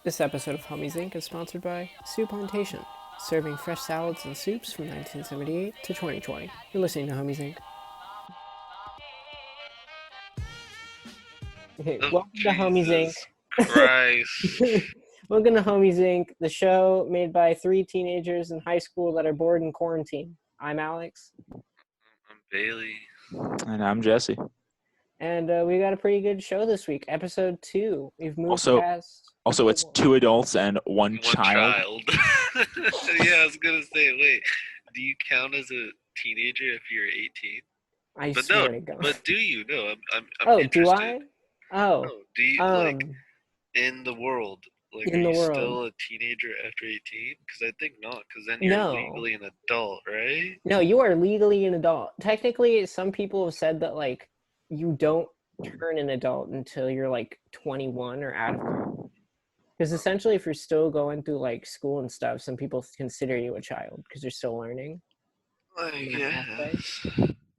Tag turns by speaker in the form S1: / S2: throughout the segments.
S1: This episode of Homies Inc. is sponsored by Souplantation, serving fresh salads and soups from 1978 to 2020. You're listening to Homies Inc. Okay,
S2: Oh,
S1: welcome to Homies Inc.
S2: Jesus Christ.
S1: Welcome to Homies Inc., the show made by three teenagers in high school that are bored in quarantine. I'm Alex.
S2: I'm Bailey.
S3: And I'm Jesse.
S1: And we got a pretty good show this week. Episode 2. We've moved past...
S3: Also, it's 2 adults and one
S2: One
S3: child.
S2: Yeah, I was going to say, wait, do you count as a teenager if you're 18?
S1: I
S2: But
S1: swear
S2: no,
S1: to God.
S2: but do you? No, I'm
S1: Oh,
S2: interested.
S1: do I? Oh.
S2: No, do you, in the world, like,
S1: in
S2: are
S1: the
S2: you
S1: world.
S2: still a teenager after 18? Because I think not, because then you're
S1: No.
S2: legally an adult, right?
S1: No, you are legally an adult. Technically, some people have said that, like, you don't turn an adult until you're, like, 21 or out of college. Because essentially, if you're still going through, like, school and stuff, some people consider you a child because you're still learning.
S2: I guess.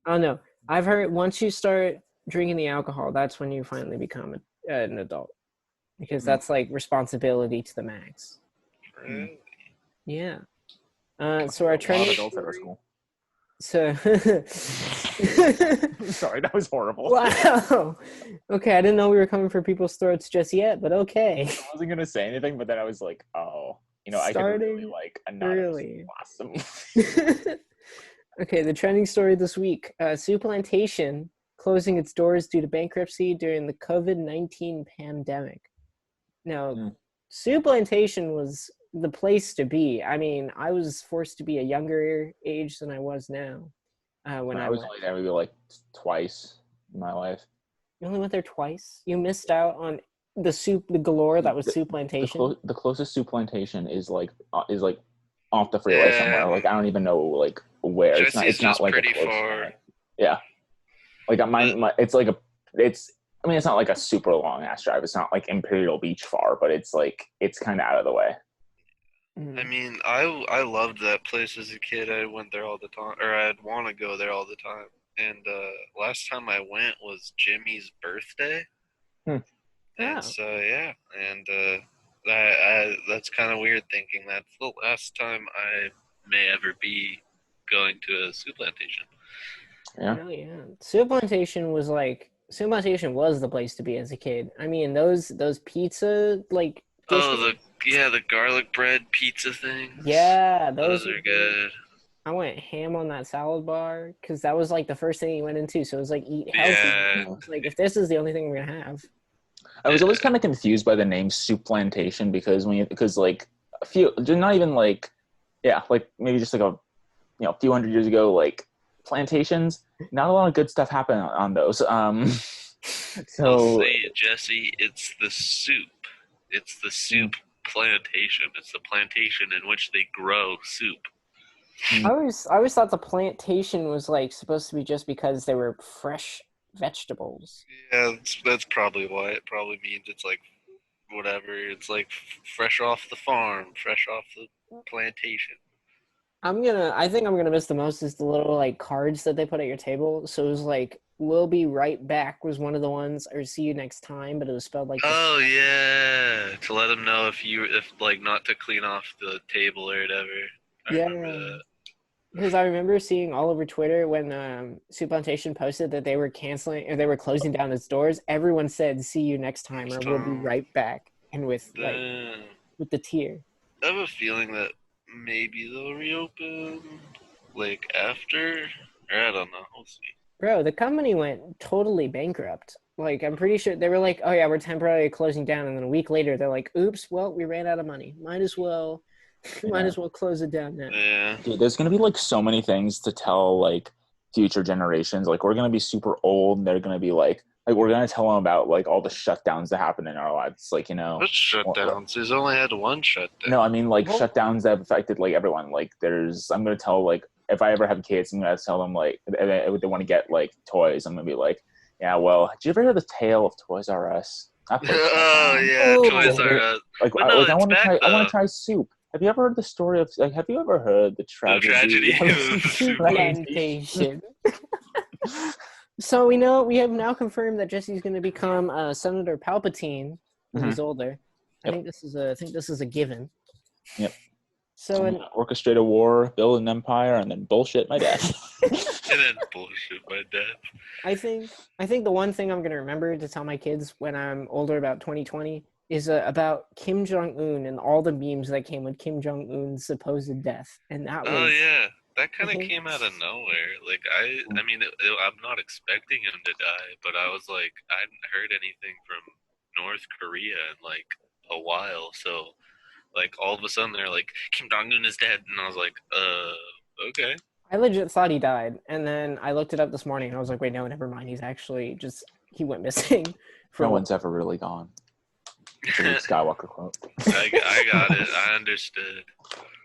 S1: I don't know. I've heard once you start drinking the alcohol, that's when you finally become an adult. Because that's, like, responsibility to the max.
S2: Really?
S1: Yeah. So our
S3: A lot of
S1: training...
S3: adults at our school.
S1: So...
S3: Sorry, that was horrible.
S1: Wow. Okay, I didn't know we were coming for people's throats just yet, but okay.
S3: I wasn't gonna say anything, but then I was like, oh, I could really like
S1: really
S3: awesome.
S1: Okay, the trending story this week: Souplantation closing its doors due to bankruptcy during the COVID-19 pandemic. Now, Souplantation was the place to be. I mean, I was forced to be a younger age than I was now. When I
S3: was
S1: went.
S3: only there maybe like twice in my life.
S1: You only went there twice? You missed out on the galore that was Souplantation.
S3: The closest Souplantation is like off the freeway somewhere. Like I don't even know like where.
S2: Jesse's
S3: It's not like
S2: pretty
S3: a close
S2: far.
S3: line. Yeah. Like it's like I mean, it's not like a super long ass drive. It's not like Imperial Beach far, but it's kind of out of the way.
S2: I mean, I loved that place as a kid. I went there all the time, or I'd want to go there all the time. And last time I went was Jimmy's birthday. And so yeah, and that's kind of weird thinking that's the last time I may ever be going to a Souplantation.
S3: Yeah.
S1: Oh yeah, Souplantation was the place to be as a kid. I mean, those pizza like dishes.
S2: Oh, the garlic bread pizza things.
S1: Yeah,
S2: those are good.
S1: I went ham on that salad bar because that was like the first thing you went into. So it was like eat healthy.
S2: Yeah.
S1: Like if this is the only thing we're gonna have.
S3: I was always kind of confused by the name Souplantation because like a few, not even like, yeah, like maybe just like a few hundred years ago, like plantations. Not a lot of good stuff happened on those. So
S2: I'll say it, Jesse. It's the soup. It's the soup plantation. It's the plantation in which they grow soup.
S1: I always thought the plantation was like supposed to be just because they were fresh vegetables.
S2: Yeah, that's probably why. It probably means it's like whatever. It's like fresh off the farm, fresh off the plantation.
S1: I think I'm gonna miss the most is the little like cards that they put at your table. So it was like "We'll be right back" was one of the ones, or "See you next time," but it was spelled like.
S2: Oh yeah, to let them know if like not to clean off the table or whatever. I remember that.
S1: Because I remember seeing all over Twitter when Souplantation posted that they were canceling or they were closing down its doors. Everyone said "See you next time" or "We'll be right back," and with the tear.
S2: I have a feeling that maybe they'll reopen like after, or I don't know. We'll see.
S1: Bro, the company went totally bankrupt. Like I'm pretty sure they were like, "Oh yeah, we're temporarily closing down," and then a week later they're like, "Oops, well we ran out of money. Might as well close it down now."
S2: Yeah.
S3: Dude, there's gonna be like so many things to tell like future generations. Like we're gonna be super old, and they're gonna be like we're gonna tell them about like all the shutdowns that happen in our lives. Like
S2: What shutdowns? There's only had one shutdown.
S3: No, I mean like shutdowns that have affected like everyone. Like I'm gonna tell like if I ever have kids, I'm gonna tell them like if they want to get like toys. I'm gonna be like, yeah, well, did you ever hear the tale of Toys R Us?
S2: Oh yeah, Toys R Us.
S3: I want to try soup. Have you ever heard the story of have you ever heard the tragedy of
S1: Souplantation? So we have now confirmed that Jesse's going to become Senator Palpatine when he's older. I think this is a given.
S3: Yep.
S1: So
S3: orchestrate a war, build an empire, and then bullshit my death.
S2: And then bullshit my death.
S1: I think the one thing I'm gonna remember to tell my kids when I'm older about 2020 is about Kim Jong-un and all the memes that came with Kim Jong-un's supposed death, and that was.
S2: Oh yeah, that kind of came out of nowhere. Like I mean, I'm not expecting him to die, but I was like, I hadn't heard anything from North Korea in like a while, so like all of a sudden they're like, Kim Jong-un is dead, and I was like, okay.
S1: I legit thought he died, and then I looked it up this morning, and I was like, wait, no, never mind. He went missing.
S3: No one's ever really gone. The Luke Skywalker quote.
S2: I got it. I understood.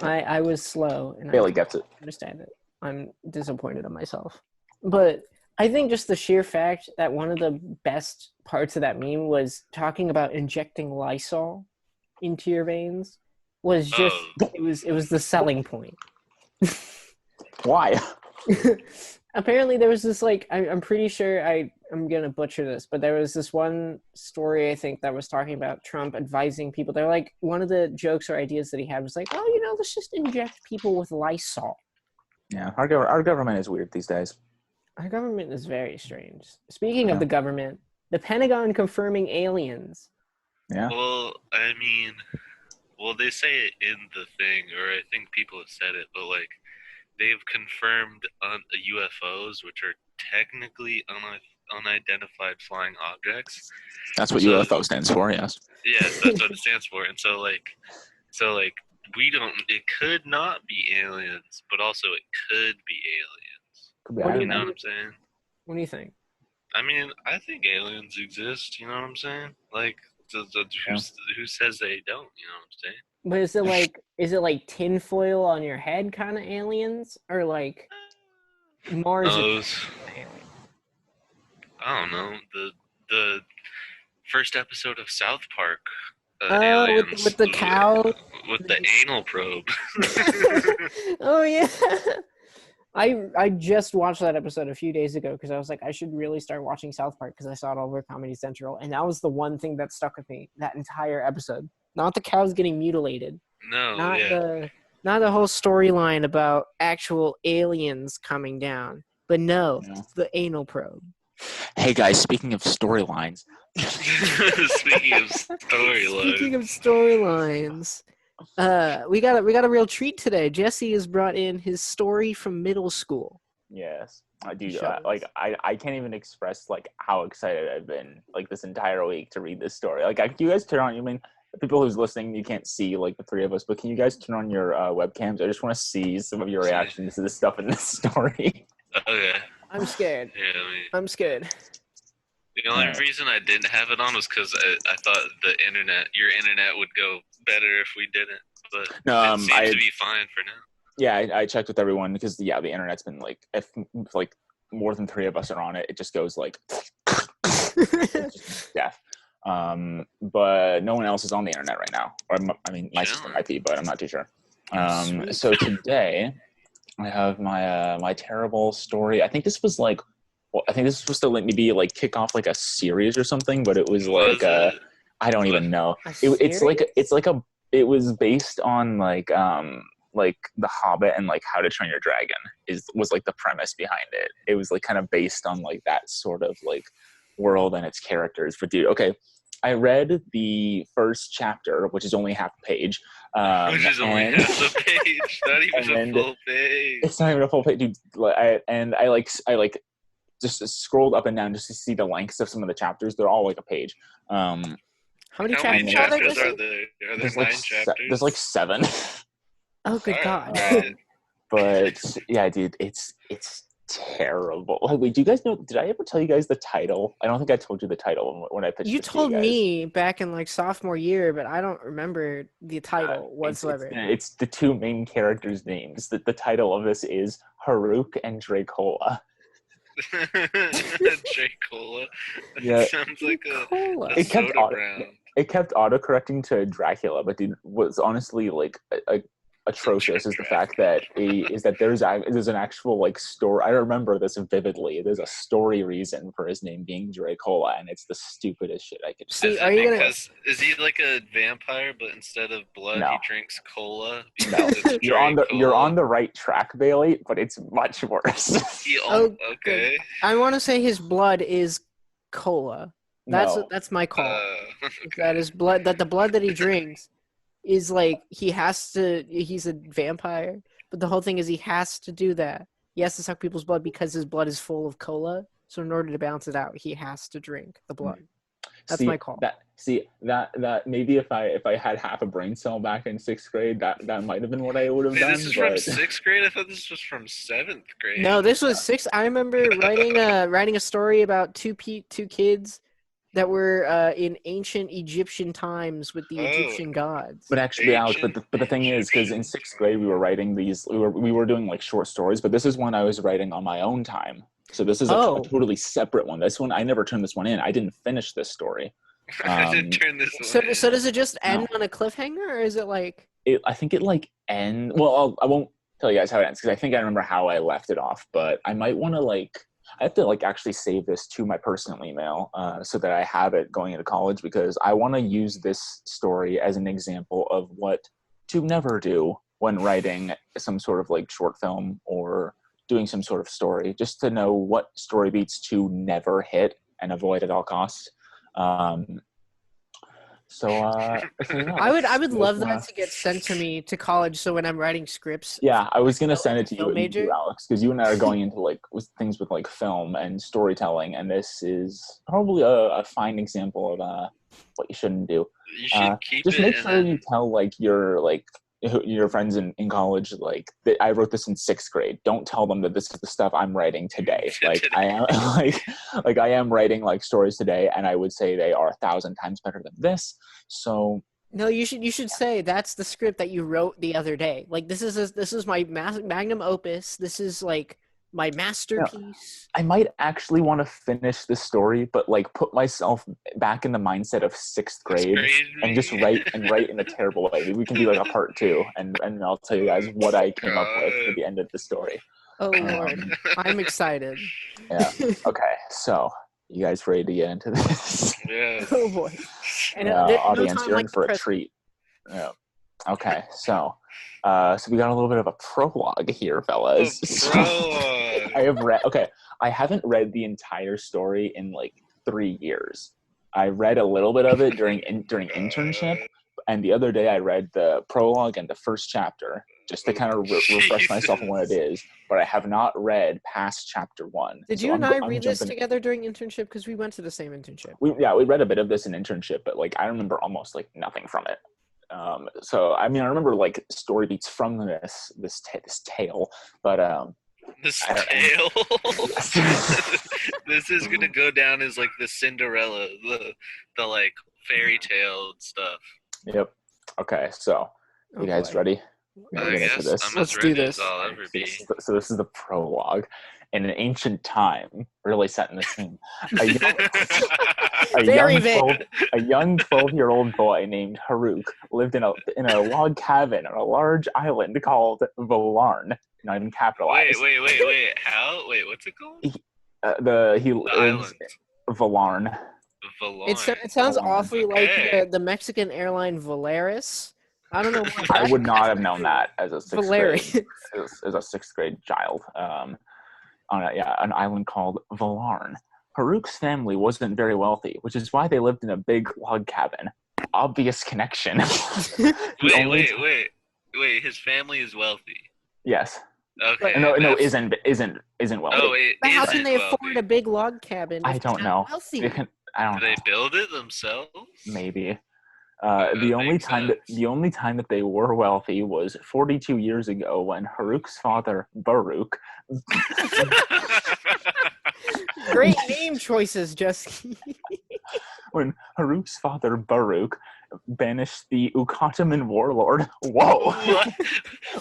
S1: I was slow, and
S3: Bailey gets it.
S1: I understand it. I'm disappointed in myself. But I think just the sheer fact that one of the best parts of that meme was talking about injecting Lysol into your veins was just it was the selling point.
S3: Why?
S1: Apparently there was this like I'm pretty sure I'm gonna butcher this, but there was this one story I think that was talking about Trump advising people. They're like, one of the jokes or ideas that he had was like, oh, let's just inject people with Lysol.
S3: Yeah, our government is weird these days.
S1: Our government is very strange. Speaking of the government, the Pentagon confirming aliens.
S3: Yeah.
S2: Well, I mean, they say it in the thing, or I think people have said it, but like, they've confirmed UFOs, which are technically unidentified flying objects.
S3: That's what UFO stands for, yes.
S2: Yes, that's what it stands for. And so we don't. It could not be aliens, but also it could be aliens.
S3: Could be,
S2: you know what I'm saying?
S1: What do you think?
S2: I mean, I think aliens exist. You know what I'm saying? Like, who says they don't? You know what I'm saying?
S1: But is it like tinfoil on your head kind of aliens, or like Mars?
S2: I don't know. The first episode of South Park. Aliens
S1: with the cow
S2: with the anal probe.
S1: Oh yeah. I just watched that episode a few days ago because I was like, I should really start watching South Park because I saw it all over Comedy Central, and that was the one thing that stuck with me that entire episode. Not the cows getting mutilated.
S2: No,
S1: not the whole storyline about actual aliens coming down, but the anal probe.
S3: Hey guys, speaking of storylines.
S2: Speaking of
S1: storylines. We got a real treat today. Jesse has brought in his story from middle school.
S3: Yes, I do. I can't even express like how excited I've been like this entire week to read this story. Like, you guys turn on. I mean, people who's listening, you can't see like the three of us, but can you guys turn on your webcams? I just want to see some of your reactions to the stuff in this story.
S2: Okay.
S1: I'm scared.
S2: Yeah,
S1: I'm scared.
S2: The only reason I didn't have it on was because I thought your internet would go better if we didn't. But it seems to be fine for now.
S3: Yeah, I checked with everyone because the internet's been like, if like more than three of us are on it, it just goes like death. But no one else is on the internet right now. Or I mean, my system might be, but I'm not too sure. So today I have my terrible story. I think this was like. Well, I think this was supposed to maybe like kick off like a series or something, but it was like I don't even know. It was based on like The Hobbit and like How to Train Your Dragon was like the premise behind it. It was like kind of based on like that sort of like world and its characters. But dude, okay, I read the first chapter, which is only half a page.
S2: Which is only half a page, not even a full page.
S3: It's not even a full page, dude. I just scrolled up and down just to see the lengths of some of the chapters. They're all like a page.
S1: How many
S2: chapters are there? Are there 9 chapters?
S3: There's like 7.
S1: Oh, good God.
S3: But yeah, dude, it's terrible. Like, wait, do you guys know? Did I ever tell you guys the title? I don't think I told you the title when I pitched it to you guys.
S1: You told me back in like sophomore year, but I don't remember the title whatsoever.
S3: It's the two main characters' names. The title of this is Haruk and Dracola.
S2: Dracola.
S3: Yeah.
S2: Sounds like a soda brand.
S3: It kept autocorrecting to Dracula, but dude, was honestly like atrocious is the fact that there's an actual like story. I remember this vividly. There's a story reason for his name being Dracola, and it's the stupidest shit I could.
S1: See,
S2: is he like a vampire, but instead of blood,
S3: No.
S2: he drinks cola?
S3: No, you're on the right track, Bailey, but it's much worse.
S2: Okay.
S1: I want to say his blood is cola. That's my call.
S2: Okay.
S1: That is blood. That the blood that he drinks is like he's a vampire, but the whole thing is he has to do that. He has to suck people's blood because his blood is full of cola. So in order to balance it out, he has to drink the blood. That's my call.
S3: That maybe if I had half a brain cell back in 6th grade, that might have been what I would have done.
S2: This is from 6th grade? I thought this was from 7th grade.
S1: No, this was 6th. I remember writing a story about two kids that were in ancient Egyptian times with the Egyptian gods.
S3: But actually, Alex, but the thing is, because in 6th grade we were writing these, we were doing like short stories, but this is one I was writing on my own time. So this is a totally separate one. This one, I never turned this one in. I didn't finish this story.
S2: I didn't turn this one in.
S1: So does it just end on a cliffhanger, or is it like...
S3: I think it like ends... Well, I won't tell you guys how it ends, because I think I remember how I left it off, but I might want to like... I have to like actually save this to my personal email so that I have it going into college, because I want to use this story as an example of what to never do when writing some sort of like short film or doing some sort of story, just to know what story beats to never hit and avoid at all costs. I
S1: would love that to get sent to me to college, so when I'm writing scripts.
S3: Yeah, I was gonna send it to you, Alex, because you and I are going into like with things with like film and storytelling, and this is probably a fine example of what you shouldn't do.
S2: You should keep
S3: just make sure you tell like your friends in college like I wrote this in 6th grade. Don't tell them that this is the stuff I'm writing today. Like I am like I am writing like stories today, and I would say they are 1,000 times better than this. So
S1: no, you should say that's the script that you wrote the other day. Like this is my magnum opus. This is like my masterpiece.
S3: I might actually want to finish this story, but like put myself back in the mindset of 6th grade and just write in a terrible way. Maybe we can do like a part 2, and I'll tell you guys what I came up with at the end of the story.
S1: Oh Lord, I'm excited.
S3: Yeah. Okay. So you guys ready to get into this?
S2: Yeah.
S1: Oh boy. And
S3: audience, you're in for a treat. Yeah. Okay. So we got a little bit of a prologue here, fellas. I haven't read the entire story in like 3 years. I read a little bit of it during internship, and the other day I read the prologue and the first chapter just to kind of refresh myself on what it is. But I have not read past chapter 1.
S1: Did you and I read this together during internship? Because we went to the same internship.
S3: We read a bit of this in internship, but like I remember almost like nothing from it. So I mean, I remember like story beats from this tale, but
S2: this tale. This is gonna go down as like the Cinderella, the like fairy tale stuff.
S3: Yep. Okay, so you guys ready?
S2: I guess
S1: Let's do this.
S3: So this is the prologue. In an ancient time, really setting the scene. A young 12-year-old boy named Haruk lived in a log cabin on a large island called Volarn. Not even capitalized.
S2: Wait. How? Wait, what's it called?
S3: He lives Volarn.
S1: It sounds awfully like the Mexican airline Volaris. I don't know.
S3: I would not have known that as a 6th grade child. On an island called Volarn. Haruk's family wasn't very wealthy, which is why they lived in a big log cabin. Obvious connection.
S2: Wait. His family is wealthy.
S3: Yes.
S2: Okay.
S3: No, isn't wealthy.
S2: Oh,
S1: but how can they afford a big log cabin?
S3: I don't know.
S1: Wealthy?
S3: I don't know.
S2: Do they build it themselves?
S3: Maybe. The only time that they were wealthy was 42 years ago when Haruk's father, Baruch.
S1: Great name choices, Jesse.
S3: When Haruk's father, Baruch, banished the Ukataman warlord. Whoa!
S2: What?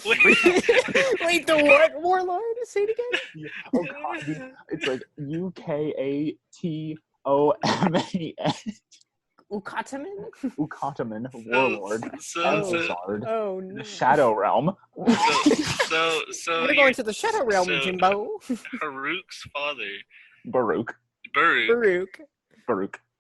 S1: Wait, the what warlord? Say it again.
S3: It's like UKATOMAN.
S1: Ukataman?
S3: Ukataman, warlord, and
S2: so-
S3: Wizard,
S1: Oh
S3: in
S1: no.
S3: the Shadow Realm.
S2: So
S1: We're going to the Shadow Realm,
S2: so-
S1: Jimbo.
S2: Haruk's father,
S3: Baruch.
S1: Baruch.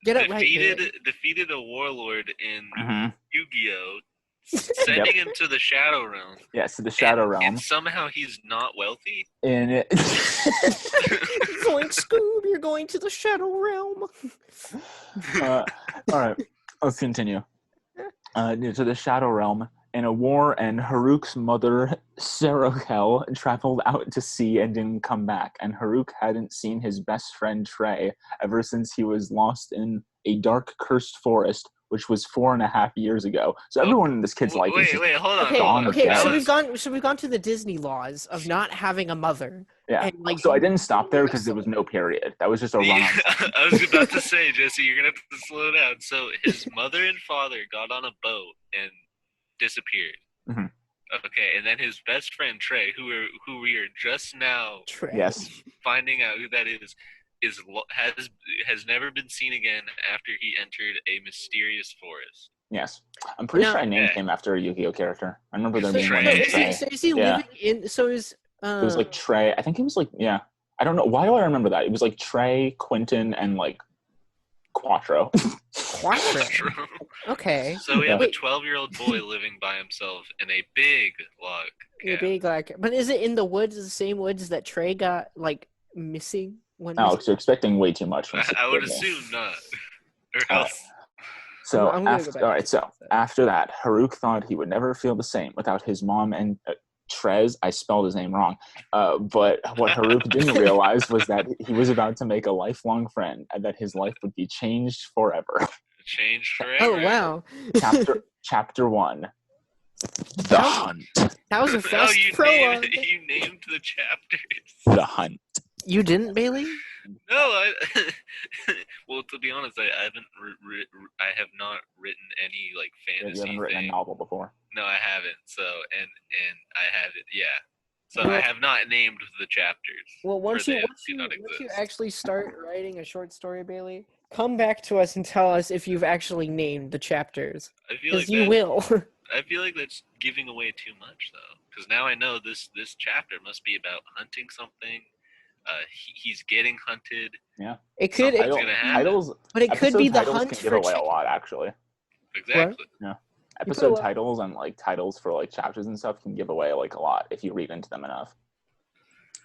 S1: Get it right, Billy.
S2: defeated a warlord in
S3: Mhm.
S2: Yu-Gi-Oh, sending him to the Shadow Realm.
S3: Yes, to the Shadow Realm.
S2: And somehow he's not wealthy.
S3: In it.
S1: Zoink, Scoob, you're going to the Shadow Realm.
S3: All right, let's continue. To the Shadow Realm. In a war, and Haruk's mother, Sarakel, traveled out to sea and didn't come back. And Haruk hadn't seen his best friend Trey ever since he was lost in a dark, cursed forest, which was 4.5 years ago. So everyone in this kid's life is
S2: Wait, hold on.
S1: Okay,
S3: gone
S1: okay.
S3: dead.
S1: So we've gone to the Disney laws of not having a mother.
S3: Yeah.
S1: And, like,
S3: So I didn't stop there because there was no period. That was just a run.
S2: I was about to say, Jesse, you're gonna have to slow down. So his mother and father got on a boat and disappeared.
S3: Mhm.
S2: Okay, and then his best friend Trey, who we are just now
S1: Trey.
S3: Yes.
S2: finding out who that is has never been seen again after he entered a mysterious forest.
S3: Yes. I'm pretty
S1: Now-
S3: sure I named
S2: Yeah.
S3: him after a Yu-Gi-Oh character. I remember there
S2: So
S3: being one
S2: Trey-
S3: named
S1: Is
S3: Trey.
S1: he
S3: Yeah.
S1: living in? So is
S3: It was like Trey. I think it was like, yeah. I don't know. Why do I remember that? It was like Trey, Quentin, and like Quattro.
S1: Quattro.
S2: True.
S1: Okay.
S2: So we have a
S1: Wait.
S2: 12-year-old boy living by himself in a big log
S1: Yeah,
S2: cabin.
S1: big like. But is it in the woods? The same woods that Trey got like missing?
S3: Alex, you're expecting way too much from us.
S2: I would assume not. Or
S3: Alright.
S2: else.
S3: So
S1: I'm gonna go back
S3: all
S1: to
S3: right. So
S1: that.
S3: after that, Haruk thought he would never feel the same without his mom and Trez. I spelled his name wrong. But what Haruk didn't realize was that he was about to make a lifelong friend and that his life would be changed forever.
S2: Changed forever.
S1: Oh wow.
S3: Chapter 1. The Hunt.
S1: That was a
S2: Oh,
S1: fast
S2: you
S1: prologue.
S2: named the chapters.
S3: The Hunt.
S1: You didn't, Bailey?
S2: No, I. Well, to be honest, I haven't. I have not written any like
S3: You
S2: fantasy
S3: haven't written
S2: thing.
S3: a novel before.
S2: No, I haven't. So and I have it. Yeah. So
S1: Well-
S2: I have not named the chapters.
S1: Well, once
S2: or
S1: you
S2: they
S1: once
S2: do
S1: you
S2: not
S1: once you
S2: exist.
S1: actually start writing a short story, Bailey, come back to us and tell us if you've actually named the chapters,
S2: I feel
S1: because
S2: like
S1: you will.
S2: I feel like that's giving away too much, though, because now I know this chapter must be about hunting something. He's getting hunted.
S1: It could,
S2: Something's gonna happen.
S3: Titles,
S1: but it could be
S3: episode
S1: the
S3: titles
S1: hunt
S3: can
S1: for
S3: give away a
S1: chicken.
S3: lot, actually.
S2: Exactly.
S3: Episode
S1: lot-
S3: titles and like titles for like chapters and stuff can give away like a lot if you read into them enough.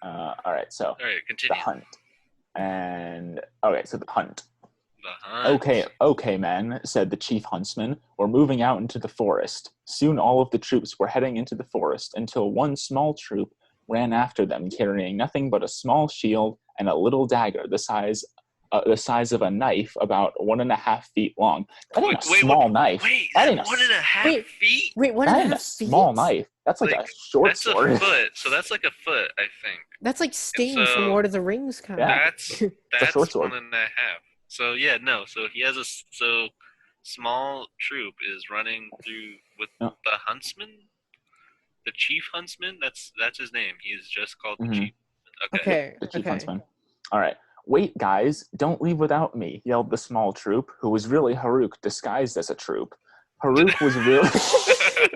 S3: All right, so
S2: All right,
S3: the
S2: continue.
S3: hunt, and okay, so the hunt.
S2: The hunt.
S3: Okay, men, said the chief huntsman. We're moving out into the forest. Soon all of the troops were heading into the forest until one small troop ran after them, carrying nothing but a small shield and a little dagger the size of a knife, about 1.5 feet long. That ain't a small knife.
S2: Wait,
S3: That ain't a
S2: 1.5
S1: Wait,
S2: feet?
S1: Wait, one
S3: that
S1: and a
S3: ain't a
S1: half feet?
S3: small knife. That's like a short
S2: That's
S3: sword.
S2: a foot. So that's like a foot, I think.
S1: That's like Sting from
S2: so-
S1: Lord of the Rings, kind
S3: Yeah.
S2: That's
S3: a short sword.
S2: 1.5. So yeah, no. So he has so small troop is running through with
S3: Yeah.
S2: the huntsman, the chief huntsman. That's his name. He is just called
S3: Mhm.
S2: the chief. Okay.
S1: Okay.
S3: The chief
S1: Okay.
S3: huntsman. All right. Wait, guys, don't leave without me, yelled the small troop, who was really Haruk disguised as a troop. Haruk was really...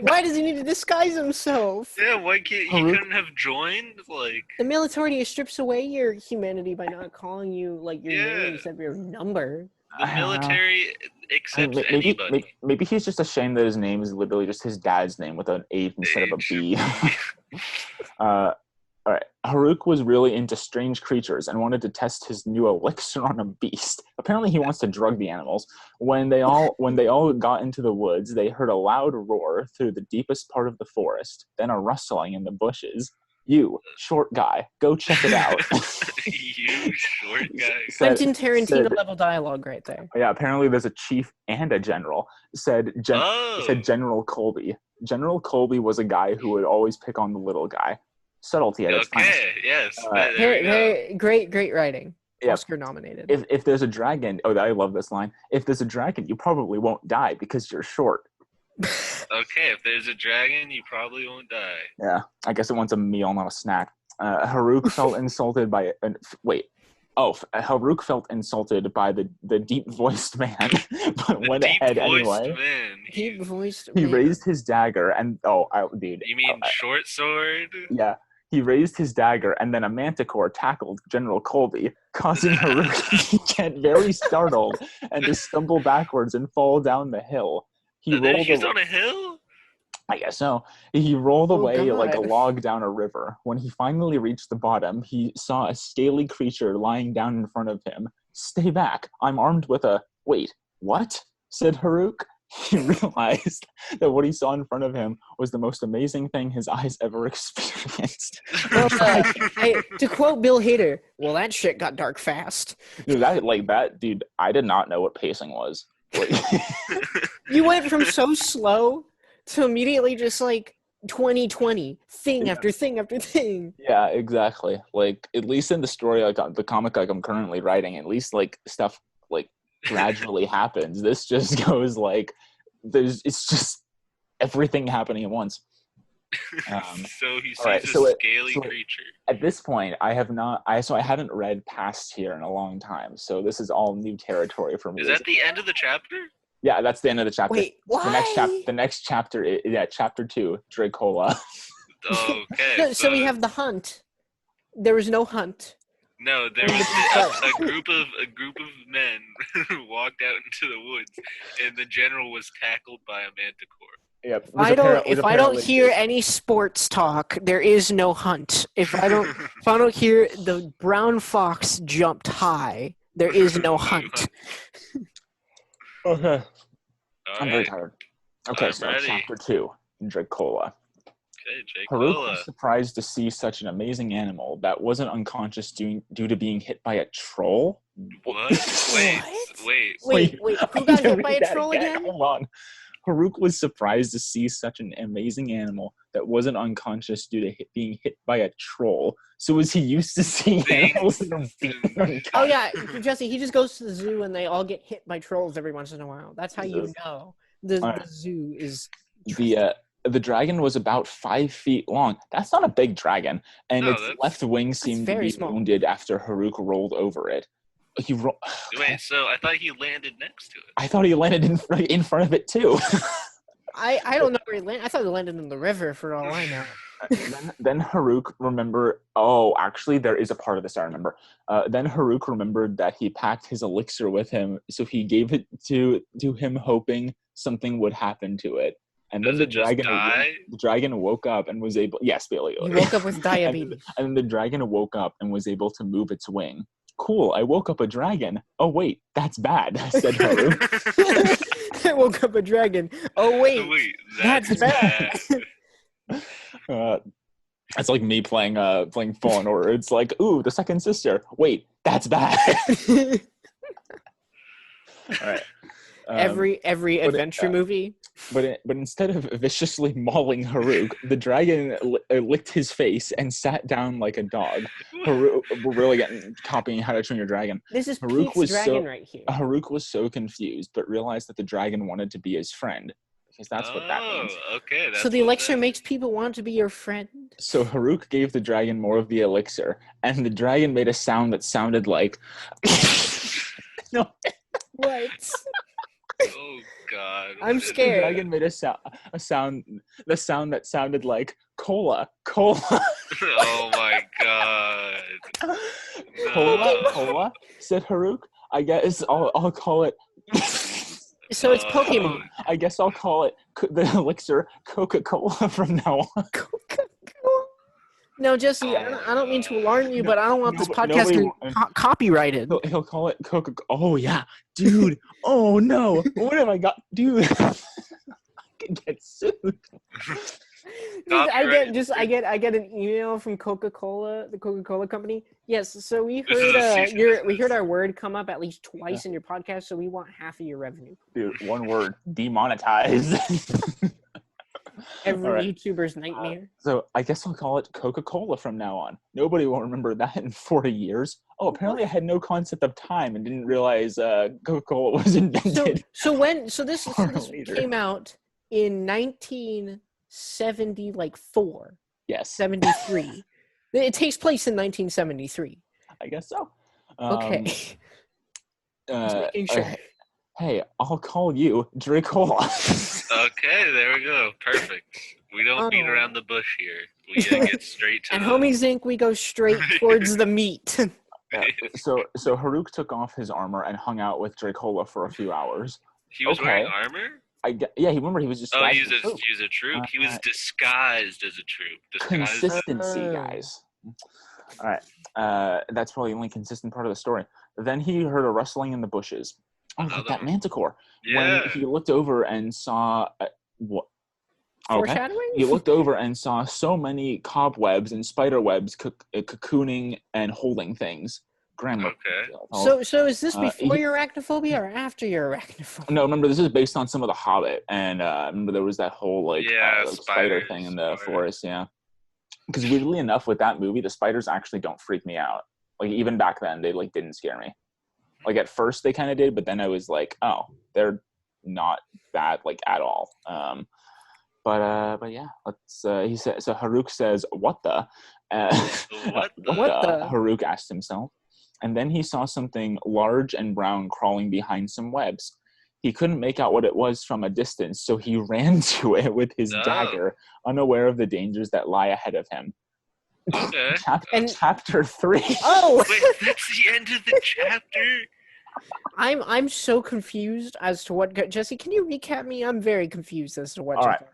S1: Why does he need to disguise himself?
S2: Yeah, why can't he
S3: Haruk-
S2: couldn't have joined? Like,
S1: The military strips away your humanity by not calling you like your
S2: Yeah.
S1: name instead of your number.
S2: the
S3: I don't know.
S2: military accepts
S3: maybe,
S2: anybody.
S3: maybe he's just ashamed that his name is literally just his dad's name with an A instead of a B. All right. Haruk was really into strange creatures and wanted to test his new elixir on a beast. Apparently, he wants to drug the animals. When they all got into the woods, they heard a loud roar through the deepest part of the forest, then a rustling in the bushes. You, short guy, go check it out.
S2: You short guy.
S3: Said-
S1: Quentin Tarantino
S3: said-
S1: level dialogue right there.
S3: Yeah, apparently there's a chief and a general. Said General Colby. General Colby was a guy who would always pick on the little guy. Subtlety at its finest.
S2: Okay, yes.
S3: Uh,
S2: there we go.
S1: Very great writing.
S3: Yeah.
S1: Oscar nominated.
S3: If there's a dragon, I love this line. If there's a dragon, you probably won't die because you're short.
S2: Okay, if there's a dragon, you probably won't die.
S3: Yeah, I guess it wants a meal, not a snack. Haruk felt insulted by wait. Haruk felt insulted by the deep-voiced man, but went ahead anyway.
S1: Deep-voiced
S3: He
S1: man.
S3: raised his dagger and dude.
S2: You mean short sword?
S3: Yeah. He raised his dagger, and then a manticore tackled General Colby, causing Haruk to get very startled and to stumble backwards and fall down the hill. He rolled
S2: on a hill?
S3: I guess so. He rolled away
S1: God.
S3: like a log down a river. When he finally reached the bottom, he saw a scaly creature lying down in front of him. "Stay back. I'm armed with a..." "Wait, what?" said Haruk. He realized that what he saw in front of him was the most amazing thing his eyes ever experienced.
S1: Well, to quote Bill Hader, well, that shit got dark fast.
S3: Dude, dude, I did not know what pacing was.
S1: You went from so slow to immediately just like 2020 thing after thing after thing.
S3: Yeah, exactly. Like, at least in the story, like the comic like I'm currently writing, at least like stuff like gradually happens. This just goes like it's just everything happening at once.
S2: So he sees a scaly creature.
S3: At this point, I haven't read past here in a long time, so this is all new territory for me.
S2: Is that the end of the chapter?
S3: Yeah, that's the end of the chapter.
S1: Wait, why?
S3: The next chapter, chapter 2, Dracola.
S2: Okay.
S1: So we have the hunt. There was no hunt.
S2: No, there was a group of men walked out into the woods, and the general was tackled by a manticore.
S3: Yep.
S1: If I don't hear any sports talk, there is no hunt. If I don't hear the brown fox jumped high, there is no hunt.
S3: Okay. I'm very
S2: Right.
S3: tired. Okay,
S2: I'm
S3: so
S2: ready.
S3: chapter 2, Dracola.
S2: Okay, Jake.
S3: Haruk was surprised to see such an amazing animal that wasn't unconscious due to being hit by a troll.
S2: What?
S1: Wait, who got hit by a troll again?
S3: Hold on. Haruk was surprised to see such an amazing animal that wasn't unconscious due to being hit by a troll. So was he used to seeing animals that are beaten unconscious?
S1: Oh yeah, Jesse, he just goes to the zoo and they all get hit by trolls every once in a while. That's how you know the zoo is...
S3: The dragon was about 5 feet long. That's not a big dragon. And its left wing seemed to be wounded after Haruk rolled over it.
S2: Wait, so I thought he landed next to it.
S3: I thought he landed in front of it too.
S1: I don't know where he landed. I thought he landed in the river for all I know.
S3: Then Haruk remembered. Oh, actually, there is a part of this I remember. Then Haruk remembered that he packed his elixir with him, so he gave it to him, hoping something would happen to it. And then the dragon woke up and was able. Yes, Bailey.
S1: He woke up with diabetes.
S3: And then the dragon woke up and was able to move its wing. Cool, I woke up a dragon. Oh wait, that's bad, said Haruk.
S1: I woke up a dragon. Oh wait that's bad.
S3: It's like me playing Fallen Order. It's like, ooh, the second sister. Wait, that's bad. All right.
S1: Every adventure movie.
S3: But instead of viciously mauling Haruk, the dragon licked his face and sat down like a dog. Haruk, we're really copying How to Train Your Dragon.
S1: This is Pete's dragon right here.
S3: Haruk was so confused, but realized that the dragon wanted to be his friend. Because that's what that means.
S2: Okay.
S1: So the elixir makes people want to be your friend?
S3: So Haruk gave the dragon more of the elixir, and the dragon made a sound that sounded like... No.
S1: What?
S2: Oh God!
S1: I'm scared.
S3: The dragon made the sound that sounded like cola.
S2: Oh my God!
S3: Cola, said Haruk. I guess I'll call it.
S1: So it's Pokemon.
S3: I guess I'll call it the elixir Coca-Cola from now on.
S1: Coca-Cola. No, Jesse, I don't mean to alarm you, but I don't want this podcast copyrighted.
S3: He'll call it Coca. Oh yeah, dude. Oh no, what have I got, dude? I can get sued.
S1: Dude, I get an email from Coca-Cola, the Coca-Cola company. Yes, so we heard our word come up at least twice in your podcast, so we want half of your revenue.
S3: Dude, one word: demonetized.
S1: Every YouTuber's nightmare.
S3: So I guess I'll call it Coca-Cola from now on. Nobody will remember that in 40 years. Oh, apparently I had no concept of time and didn't realize Coca-Cola was invented.
S1: So this came out in 1974.
S3: Yes.
S1: 73. It takes place in 1973.
S3: I guess so.
S1: Okay. Just making sure.
S3: Hey, I'll call you Dracola.
S2: Okay, there we go. Perfect. We don't beat around the bush here. We get straight to
S1: At Homies Inc., we go straight towards the meat.
S3: Yeah. So Haruk took off his armor and hung out with Dracola for a few hours.
S2: He was wearing armor?
S3: Yeah, remember he was disguised.
S2: He was a troop. He was disguised as a troop.
S3: Consistency, guys. All right, that's probably the only consistent part of the story. Then he heard a rustling in the bushes. Oh, like that manticore.
S2: Yeah.
S3: When he looked over and saw what?
S1: Foreshadowing?
S3: He looked over and saw so many cobwebs and spider webs cocooning and holding things. Grammar.
S2: Okay.
S1: So is this before your arachnophobia or after your arachnophobia?
S3: No, remember, this is based on some of The Hobbit, and remember there was that whole spider thing in the forest, yeah. Because weirdly enough, with that movie, the spiders actually don't freak me out. Like, even back then, they didn't scare me. Like, at first they kind of did, but then I was like, oh, they're not bad, at all. But yeah, he said. So Haruk says, "What the?"
S2: What the?
S3: Haruk asked himself, and then he saw something large and brown crawling behind some webs. He couldn't make out what it was from a distance, so he ran to it with his dagger, unaware of the dangers that lie ahead of him.
S2: Okay.
S3: Chapter 3.
S1: Oh,
S2: wait, that's the end of the chapter.
S1: I'm so confused as to what. Jesse, can you recap me? I'm very confused as to what.
S3: All right.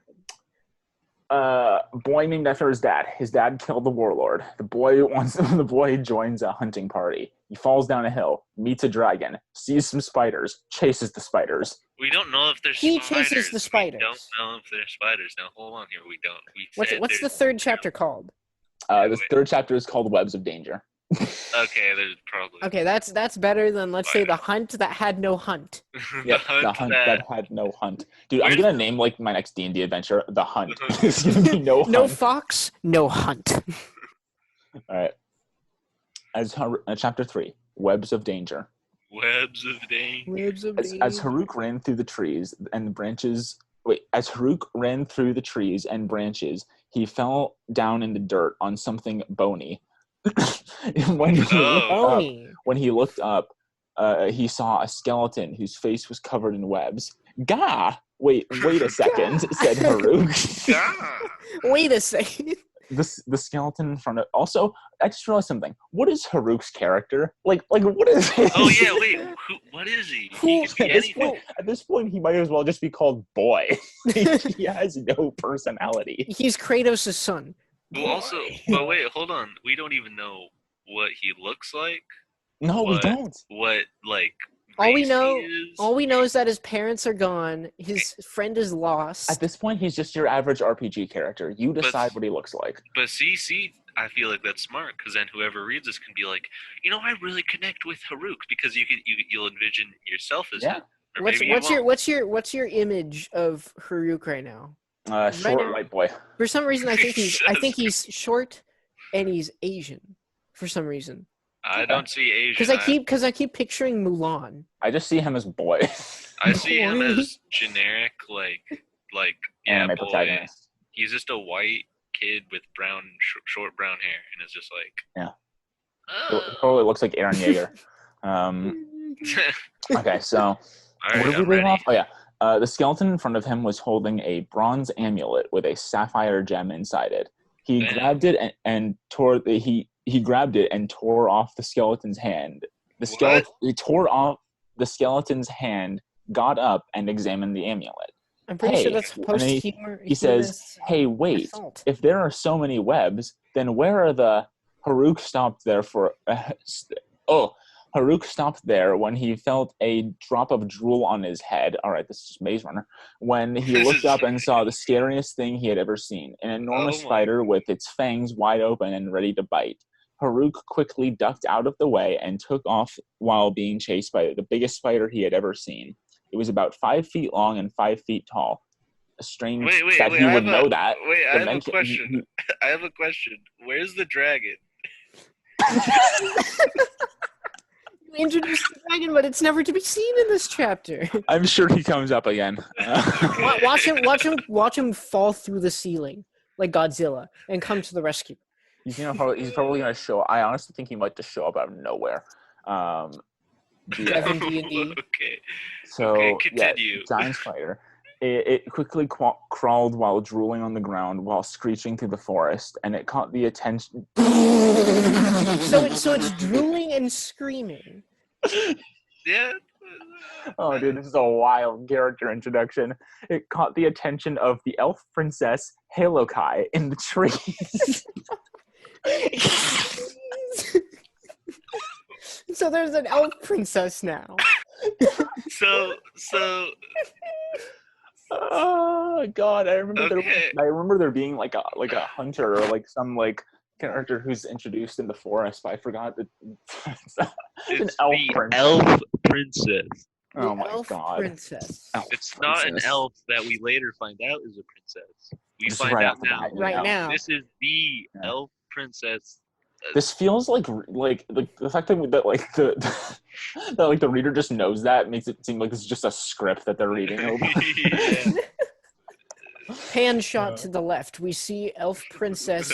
S3: Boy named after his dad. His dad killed the warlord. The boy joins a hunting party. He falls down a hill, meets a dragon, sees some spiders, chases the spiders.
S2: We don't know if there's
S1: spiders.
S2: He
S1: chases the spiders.
S2: We don't know if there's spiders. Now, hold on here. We don't.
S1: What's the third chapter called?
S3: The third chapter is called Webs of Danger.
S2: Okay, there's probably...
S1: Okay, that's better than, let's say, the hunt that had no hunt.
S3: The hunt that had no hunt. Dude, I'm gonna name my next D&D adventure The Hunt. There's gonna be no hunt.
S1: No fox, no hunt.
S3: All right. As chapter 3, Webs of Danger.
S2: Webs of Danger.
S3: As Haruk ran through the trees and branches... as Haruk ran through the trees and branches, he fell down in the dirt on something bony. When he looked up, he saw a skeleton whose face was covered in webs. Gah! Wait a second, said Haruk.
S2: Gah!
S1: Wait a second.
S3: The skeleton in front of... Also, I just realized something. What is Haruk's character? Like what is he?
S2: Oh, yeah, wait. What is he? He could be anything.
S3: At this point, he might as well just be called Boy. He has no personality.
S1: He's Kratos' son.
S2: Well, but wait, hold on. We don't even know what he looks like.
S3: No, we don't.
S2: What,
S1: all we know is that his parents are gone. His friend is lost.
S3: At this point, he's just your average RPG character. You decide what he looks like.
S2: But see, I feel like that's smart, because then whoever reads this can be like, I really connect with Haruk, because you'll envision yourself as him.
S1: What's your image of Haruk right now?
S3: Short white boy.
S1: For some reason, I think he's short, and he's Asian. For some reason,
S2: I don't see Asian.
S1: Because I keep picturing Mulan.
S3: I just see him as boy.
S2: I see him as generic,
S3: anime
S2: boy.
S3: Protagonist.
S2: He's just a white kid with short brown hair, and it's just
S3: It totally looks like Eren Yeager. Okay, so
S2: right,
S3: what did we leave off? Oh yeah. The skeleton in front of him was holding a bronze amulet with a sapphire gem inside it. He grabbed it and tore. He grabbed it and tore off the skeleton's hand. He tore off the skeleton's hand, got up, and examined the amulet.
S1: I'm pretty sure that's supposed to
S3: He says, "Hey, wait!
S1: Assault.
S3: If there are so many webs, then where are the?" Haruk stopped there for. Haruk stopped there when he felt a drop of drool on his head. All right, this is Maze Runner. When he looked up and saw the scariest thing he had ever seen, an enormous spider with its fangs wide open and ready to bite. Haruk quickly ducked out of the way and took off while being chased by the biggest spider he had ever seen. It was about 5 feet long and 5 feet tall. Strange that he would know that.
S2: Wait, I have a question. I have a question. Where's the dragon?
S1: You introduced the dragon, but it's never to be seen in this chapter.
S3: I'm sure he comes up again.
S1: Watch him fall through the ceiling like Godzilla and come to the rescue.
S3: He's probably gonna show. I honestly think he might just show up out of nowhere.
S1: Kevin D&D.
S2: Okay.
S3: So
S2: Okay, continue.
S3: giant spider. It quickly crawled while drooling on the ground while screeching through the forest, and it caught the attention.
S1: So it's drooling and screaming.
S2: Yeah.
S3: Oh, dude, this is a wild character introduction. It caught the attention of the elf princess Halokai in the trees.
S1: So there's an elf princess now.
S2: So.
S3: Oh God, I remember
S2: Okay.
S3: there being like a hunter or like some like character who's introduced in the forest, but I forgot that it's an elf princess.
S2: Elf princess.
S3: Oh my
S1: elf
S3: God.
S1: princess.
S3: Elf
S2: It's
S3: princess.
S2: not an elf that we later find out is a princess. We
S3: Just
S2: find
S3: right
S2: out
S3: off the
S2: now.
S3: bat, you
S1: Right
S3: know.
S1: now.
S2: This is the elf princess.
S3: This feels like the fact that like the that like the reader just knows that makes it seem like it's just a script that they're reading over.
S2: Yeah.
S1: Pan shot to the left. We see elf princess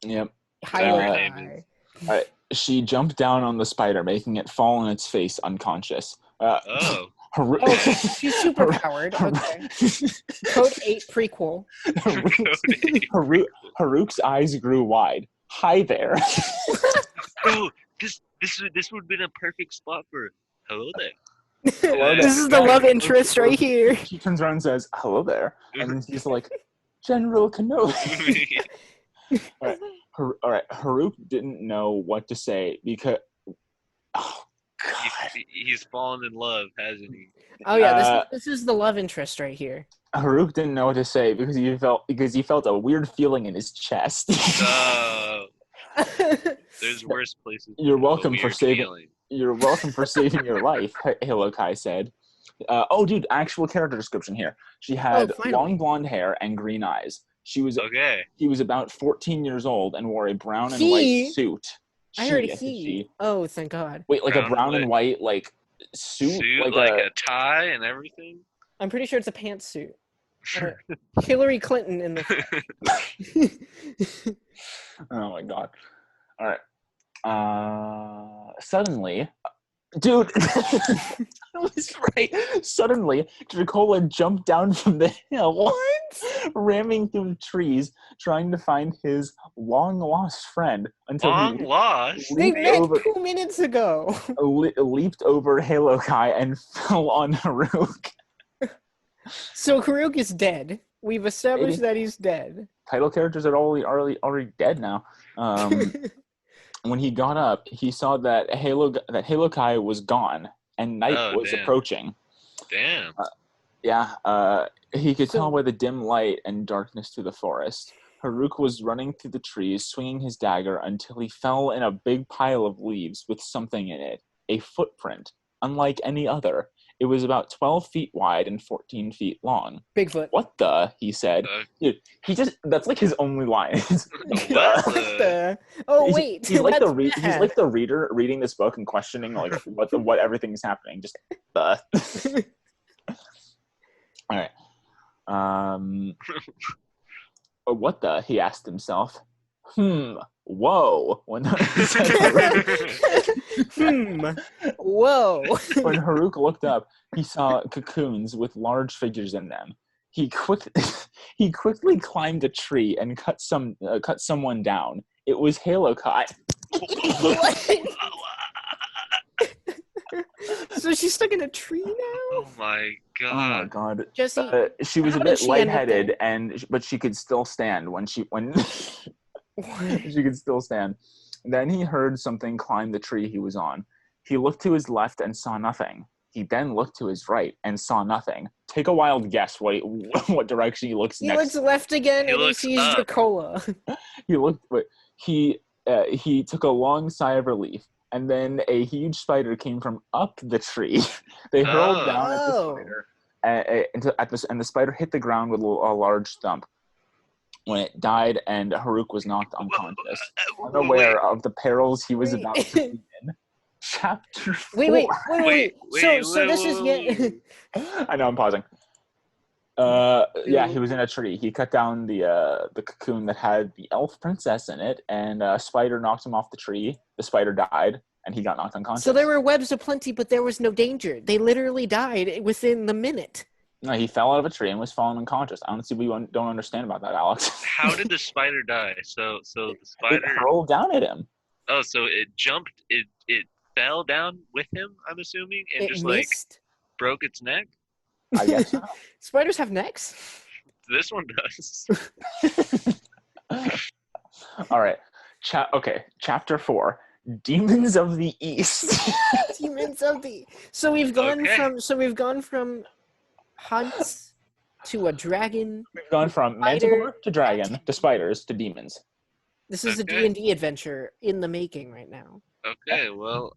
S3: Yep.
S1: Halokai.
S3: She jumped down on the spider, making it fall on its face unconscious.
S2: Oh.
S1: Oh, she's super powered. Okay. Code 8 prequel.
S3: Haruk's eyes grew wide. Hi there.
S2: Bro, this would have been a perfect spot for hello there.
S3: Hello
S1: This is the love interest right here.
S3: She turns around and says, "Hello there," and he's like, "General Kenobi." All right. Haruk didn't know what to say because, oh God,
S2: he's fallen in love, hasn't he?
S1: Oh yeah, this is the love interest right here.
S3: Haruk didn't know what to say because he felt a weird feeling in his chest.
S2: There's worse places.
S3: You're welcome for saving your life, Halokai said. Oh, dude, actual character description here. She had long blonde hair and green eyes. She was about 14 years old and wore a brown and white suit.
S1: I heard he. Oh, thank God.
S3: Wait, like a brown and white like suit
S2: like a tie and everything?
S1: I'm pretty sure it's a pantsuit. Hillary Clinton in the
S3: Oh my God. All right. Suddenly, dude, I was right. Suddenly, Dracola jumped down from the hill, ramming through the trees, trying to find his long-lost friend until
S1: They met 2 minutes ago.
S3: Leaped over Halokai and fell on Haruk.
S1: So Haruk is dead. We've established that he's dead.
S3: Title characters are already dead now. When he got up, he saw that Halokai was gone and night was approaching.
S2: Damn.
S3: He could tell by the dim light and darkness through the forest. Haruk was running through the trees, swinging his dagger until he fell in a big pile of leaves with something in it. A footprint, unlike any other. It was about 12 feet wide and 14 feet long.
S1: Bigfoot.
S3: What the? He said. Dude, that's like his only line.
S1: What the? Oh, wait.
S3: He's like the reader reading this book and questioning like what everything's happening. Just the. All right. What the? He asked himself. Whoa. When
S1: Whoa.
S3: When Haruk looked up, he saw cocoons with large figures in them. He quickly climbed a tree and cut someone down. It was Halokai.
S1: So she's stuck in a tree now?
S2: Oh my God.
S3: Oh my God.
S1: Jesse,
S3: she was a bit lightheaded, but she could still stand when she could still stand. Then he heard something climb the tree he was on. He looked to his left and saw nothing. He then looked to his right and saw nothing. Take a wild guess what direction he looks next.
S1: He looks left again and he sees Dracola.
S3: He took a long sigh of relief, and then a huge spider came from up the tree. They hurled down at the spider, and the spider hit the ground with a large thump. When it died and Haruk was knocked unconscious, unaware of the perils he was about to be in. Chapter 4.
S1: Wait. So this is yet.
S3: I know, I'm pausing. He was in a tree. He cut down the cocoon that had the elf princess in it, and a spider knocked him off the tree. The spider died. and he got knocked unconscious.
S1: So there were webs aplenty, but there was no danger. They literally died within the minute.
S3: No, he fell out of a tree and was fallen unconscious. I don't see what you don't understand about that, Alex.
S2: How did the spider die? So the spider
S3: It hurled down at him.
S2: Oh, so it jumped. It fell down with him. I'm assuming, and
S1: It
S2: just
S1: missed?
S2: broke its neck.
S3: I guess so.
S1: Spiders have necks?
S2: This one does.
S3: All right. Chapter 4. Demons of the East.
S1: Demons of the... So we've gone from hunts to a dragon.
S3: We've gone from manticore to dragon to spiders to demons.
S1: This is a D&D adventure in the making right now.
S2: Okay, well,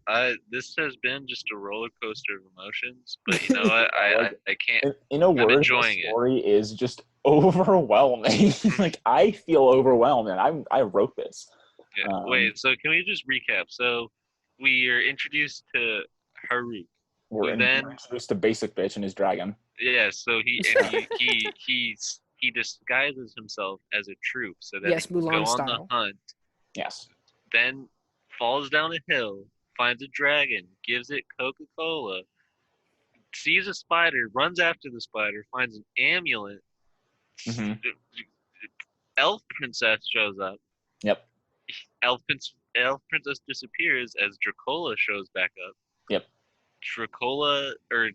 S2: this has been just a roller coaster of emotions, but you know what? I can't.
S3: In a word, the story is just overwhelming. Like, I feel overwhelmed, and I wrote this.
S2: Yeah. Wait, so can we just recap? So we are introduced to Haruk.
S3: We're introduced to Basic Bitch and his dragon.
S2: Yeah, so he disguises himself as a troop so that he can go on the hunt.
S3: Yes.
S2: Then falls down a hill, finds a dragon, gives it Coca-Cola, sees a spider, runs after the spider, finds an amulet.
S3: Mm-hmm.
S2: Elf princess shows up.
S3: Yep.
S2: Elf princess disappears as Dracola shows back up.
S3: Yep.
S2: Haruk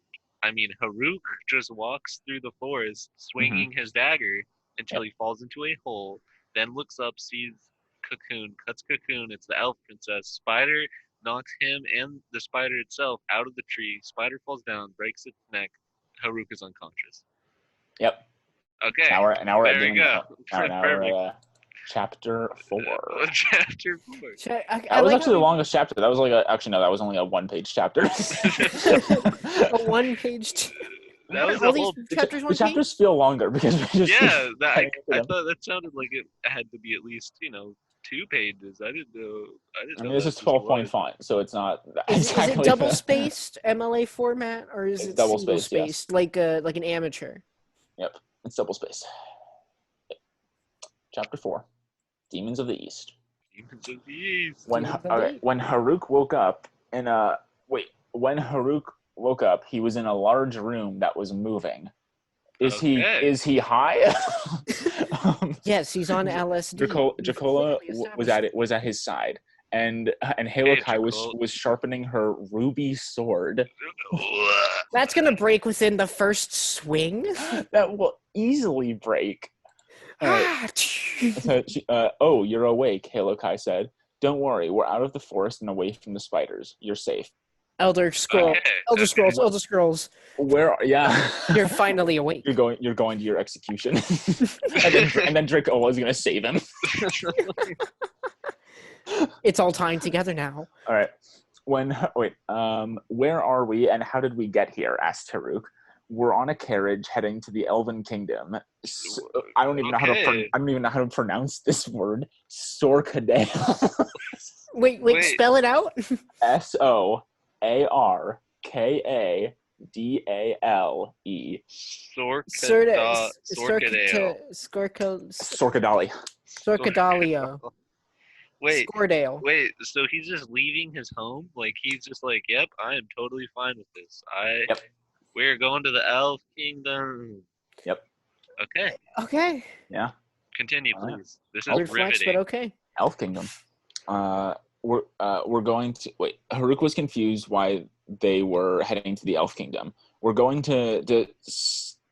S2: just walks through the forest swinging his dagger until he falls into a hole, then looks up, sees Cocoon, cuts Cocoon, it's the elf princess. Spider knocks him and the spider itself out of the tree. Spider falls down, breaks its neck. Haruk is unconscious.
S3: Yep.
S2: Okay.
S3: Now we're
S2: there we go.
S3: Now we're Chapter 4.
S2: Chapter 4.
S3: That was actually the longest chapter. That was that was only a 1-page chapter.
S1: A 1-page.
S2: That was the whole.
S3: The chapters feel longer because we just.
S2: Yeah, I thought that sounded like it had to be at least 2 pages. I didn't know.
S3: I mean, this is 12-point font, so it's not.
S1: Is it double spaced MLA format, or is it
S3: double
S1: single
S3: spaced,
S1: yes. like an amateur?
S3: Yep, it's double spaced. Chapter 4, Demons of the East.
S2: Demons of the East.
S3: When Haruk woke up when Haruk woke up, he was in a large room that was moving. Is he high?
S1: Yes, he's on LSD.
S3: Dracola was at his side, and Halokai was sharpening her ruby sword.
S1: That's gonna break within the first swing.
S3: That will easily break. So you're awake, Halokai said. Don't worry, we're out of the forest and away from the spiders. You're safe.
S1: Elder Scrolls. You're finally awake.
S3: You're going to your execution. and then Dracola is gonna save him.
S1: It's all tying together now.
S3: All right. Where are we and how did we get here? Asked Haruk. We're on a carriage heading to the Elven Kingdom. I don't even know how to pronounce this word. Sorkadale.
S1: Wait, spell it out.
S3: Soarkadale.
S1: Sorkadalio.
S2: Wait,
S1: Scordale.
S2: Wait, so he's just leaving his home? Like, he's just like, yep, I am totally fine with this. We're going to the Elf Kingdom.
S3: Yep.
S1: Okay.
S3: Yeah.
S2: Continue, please. This is riveting.
S1: But okay.
S3: Elf Kingdom. We're going to wait. Haruk was confused why they were heading to the Elf Kingdom. We're going to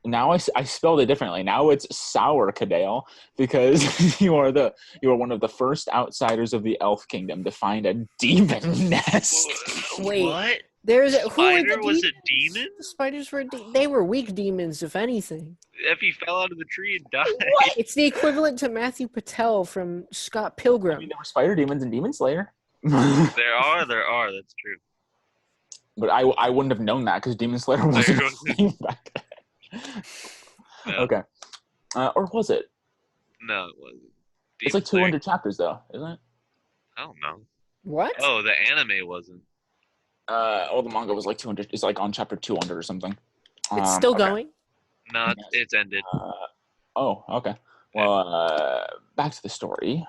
S3: now I spelled it differently. Now it's Sourkadale because you are one of the first outsiders of the Elf Kingdom to find a demon nest.
S1: Wait,
S2: what?
S1: There's a
S2: spider was a demon?
S1: The spiders they were weak demons, if anything.
S2: If he fell out of the tree and died.
S1: What? It's the equivalent to Matthew Patel from Scott Pilgrim.
S3: I mean, there were spider demons in Demon Slayer.
S2: There are. That's true.
S3: But I wouldn't have known that because Demon Slayer wasn't a thing back then. No. Okay. Or was it?
S2: No, it wasn't.
S3: It's like 200 chapters, though, isn't it?
S2: I don't know.
S1: What?
S2: Oh, the anime wasn't.
S3: The manga was like 200. It's like on chapter 200 or something.
S1: It's still going?
S2: No, it's ended.
S3: Okay. Well, back to the story.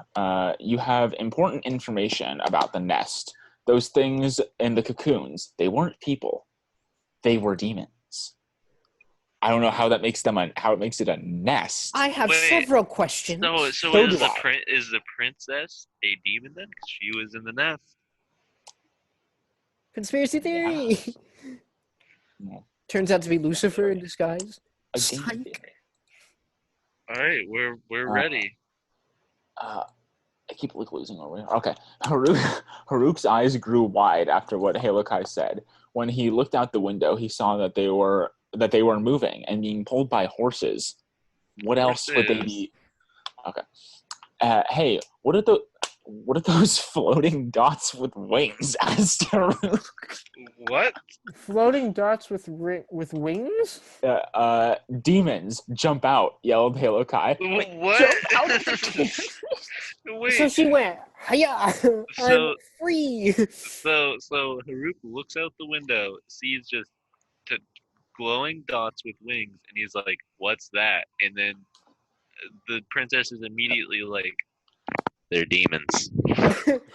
S3: You have important information about the nest Those things in the cocoons, they weren't people. They were demons. I don't know how that makes how it makes it a nest.
S1: I have several questions.
S2: So is the princess a demon then? Because she was in the nest.
S1: Conspiracy theory.
S3: Yeah.
S1: Turns out to be Lucifer in disguise.
S3: Psych.
S2: All right, we're ready.
S3: I keep losing my way. Okay. Haruk's eyes grew wide after what Halokai said. When he looked out the window, he saw that they were moving and being pulled by horses. What else would they be? Okay. Hey, what are those floating dots with wings? Asked Haruk.
S2: What?
S1: Floating dots with wings?
S3: Demons, jump out! Yelled Halokai.
S2: What?
S3: Jump out of the cave.
S2: Wait.
S1: So she went, hiya! I'm free!
S2: So Haruk looks out the window, sees just glowing dots with wings, and he's like, "What's that?" And then the princess is immediately like, "They're demons."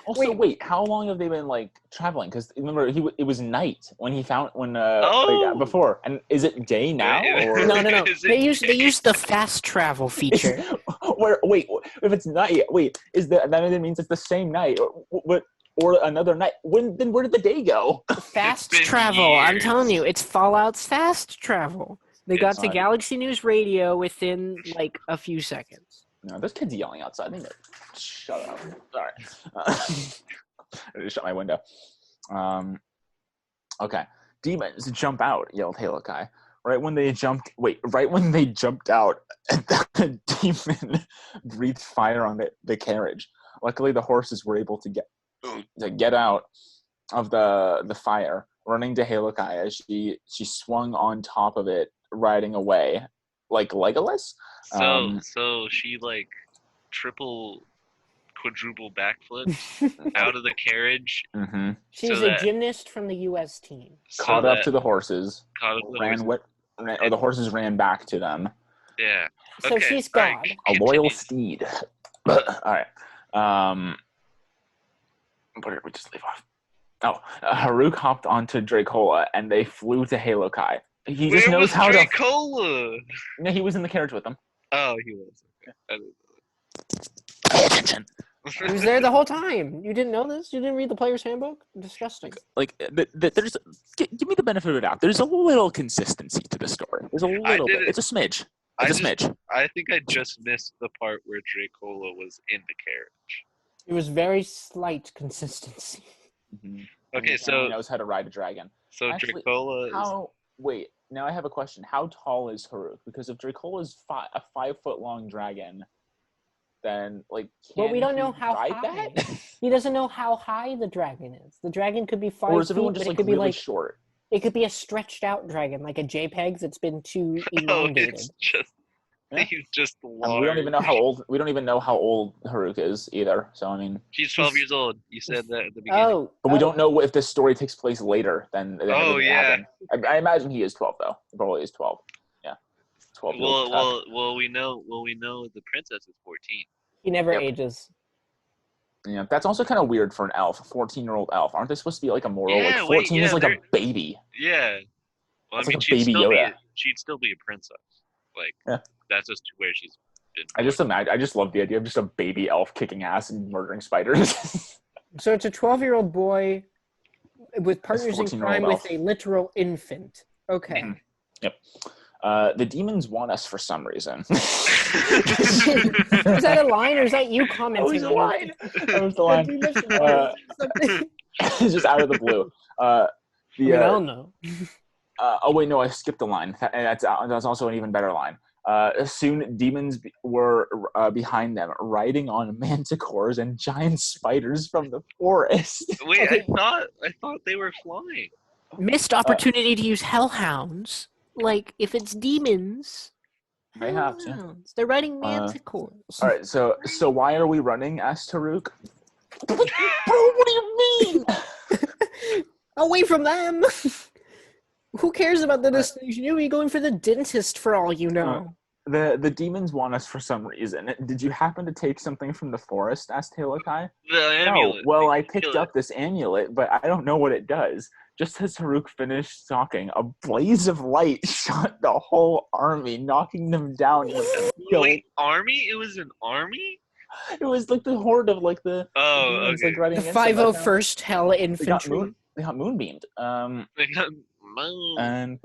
S3: Also, wait, how long have they been traveling? Because remember, it was night when he found before, and is it day now? Or?
S1: No. They use the fast travel feature.
S3: Wait, if it's night, that means it's the same night, or another night. Then where did the day go?
S1: Fast travel.
S2: Years.
S1: I'm telling you, it's Fallout's fast travel. They got to Galaxy News Radio within a few seconds.
S3: No, there's kids yelling outside. They shut up. Sorry. I just shut my window. Okay. Demons jump out, yelled Halokai. Right when they jumped out, the demon breathed fire on the carriage. Luckily, the horses were able to get out of the fire, running to Halokai as she swung on top of it, riding away like Legolas.
S2: So she quadruple backflips out of the carriage.
S3: Mm-hmm.
S1: She's a gymnast from the U.S. team.
S3: Caught up to the horses. The horses ran back to them.
S2: Yeah.
S1: So she's gone.
S3: A loyal steed. All right. Where did we just leave off? Oh, Haruk hopped onto Dracola and they flew to Halokai. He just knows how to.
S2: Dracola?
S3: No, he was in the carriage with them.
S2: Oh, he was. Okay.
S3: Pay attention.
S1: He was there the whole time. You didn't know this? You didn't read the player's handbook? Disgusting.
S3: There's give me the benefit of the doubt. There's a little consistency to the story. There's a little bit. It's a smidge. It's a smidge.
S2: I think I just missed the part where Dracola was in the carriage.
S1: It was very slight consistency.
S3: Mm-hmm.
S2: Okay, so
S3: he knows how to ride a dragon.
S2: So actually, Dracola is.
S3: Wait, now I have a question. How tall is Haruk? Because if Dracola is a 5 foot long dragon, then
S1: we don't know how high.
S3: That?
S1: He doesn't know how high the dragon is. The dragon could be 5 feet,
S3: or is everyone just
S1: it could
S3: really
S1: be
S3: short?
S1: It could be a stretched out dragon, like a JPEG that's been too elongated.
S2: He's just large.
S3: And we don't even know how old Haruk is either. So I mean,
S2: she's 12 years old. You said that at the beginning.
S3: But we don't know if this story takes place later than happened. I imagine he is 12 though. He probably is 12. Yeah, 12.
S2: Well, we know the princess is 14.
S1: He never ages.
S3: Yeah, that's also kind of weird for an elf, a 14-year-old elf. Aren't they supposed to be like immoral? 14 is like a baby.
S2: Yeah. Well,
S3: it's baby Yoda.
S2: She'd still be a princess. That's just where she's been.
S3: I just love the idea of just a baby elf kicking ass and murdering spiders.
S1: So it's a 12-year-old boy with partners in crime with a literal infant. Okay.
S3: Mm-hmm. Yep. The demons want us for some reason.
S1: Is that a line or is that you commenting?
S3: That was the line. It's just out of the blue.
S1: I don't know.
S3: Oh wait, no, I skipped a line. That's also an even better line. Soon, demons were behind them, riding on manticores and giant spiders from the forest.
S2: Wait, okay. I thought they were flying.
S1: Missed opportunity to use hellhounds. If it's demons,
S3: mayhaps. Yeah.
S1: They're riding manticores.
S3: All right, so why are we running? Asked Haruk. Bro, what do you mean?
S1: Away from them. Who cares about the destination? You'll be going for the dentist for all you know.
S3: The demons want us for some reason. Did you happen to take something from the forest? Asked Halakai.
S2: The amulet.
S3: No. Well, I picked up this amulet, but I don't know what it does. Just as Haruk finished talking, a blaze of light shot the whole army, knocking them down in the field.
S2: Wait, army? It was an army?
S3: It was like the horde of like the demons,
S2: okay.
S3: like riding
S1: The
S3: against them.
S1: 501st Hell Infantry.
S3: They got moonbeamed.
S2: They got moon.
S3: And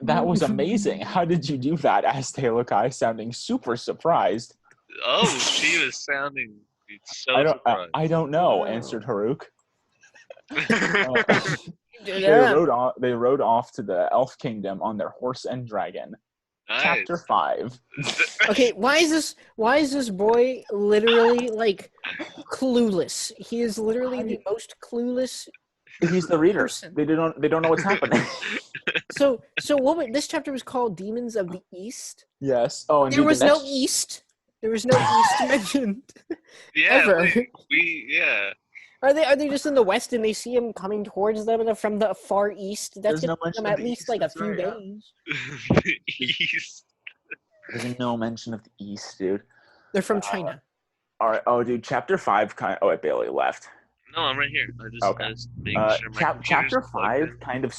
S3: that was amazing. How did you do that? Asked Halakai, sounding super surprised.
S2: Oh, she was sounding so surprised.
S3: I don't know, answered Haruk. They rode off to the Elf Kingdom on their horse and dragon.
S2: Nice.
S3: Chapter 5.
S1: Okay, why is this boy literally like clueless? He is literally the most clueless.
S3: He's the reader.
S1: Person.
S3: They don't know what's happening.
S1: So this chapter was called Demons of the East.
S3: Yes. Oh, and
S1: There was no East. There was no East mentioned.
S2: Yeah,
S1: ever.
S2: yeah.
S1: Are they just in the West and they see him coming towards them from the far East? That's gonna take them at least like a few days.
S2: The East.
S3: There's no mention of the East, dude.
S1: They're from China.
S3: All right. Oh, dude. Chapter 5 kind of. Oh, I barely left.
S2: No, I'm right here. I just making sure my
S3: chapter 5 kind of.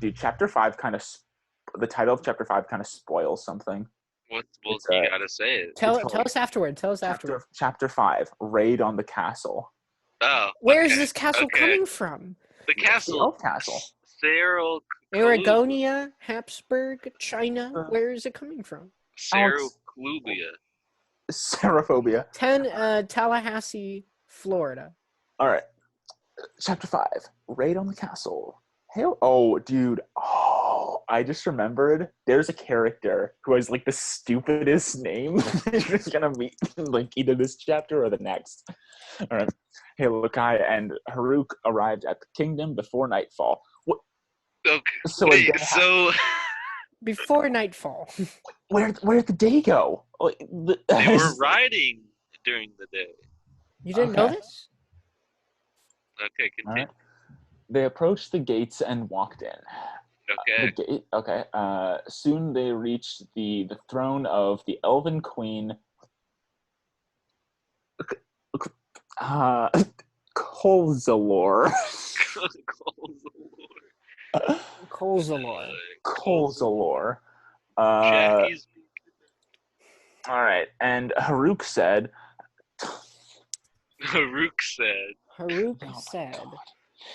S3: Dude, chapter 5 kind of. The title of chapter 5 kind of spoils something.
S2: Well, you gotta say it.
S1: Tell us afterward.
S3: Chapter 5, Raid on the Castle.
S2: Oh.
S1: Where's this castle coming from?
S2: The castle.
S3: The Elf Castle.
S1: Aragonia, Habsburg, China. Where is it coming from?
S2: Seroclubia.
S3: Serophobia.
S1: Tallahassee, Florida.
S3: All right. Chapter 5, Raid on the Castle. Oh, dude. Oh, I just remembered. There's a character who has like the stupidest name. You're gonna meet like either this chapter or the next. All right. Halakai and Haruk arrived at the kingdom before nightfall. What?
S2: Okay.
S3: So
S1: before nightfall.
S3: Where'd the day go?
S2: They were riding during the day.
S1: You didn't know this?
S2: Okay, continue.
S3: Right. They approached the gates and walked in.
S2: Okay.
S3: Soon they reached the throne of the Elven Queen, Kolzalor. Kolzalor. All right, and Haruk said.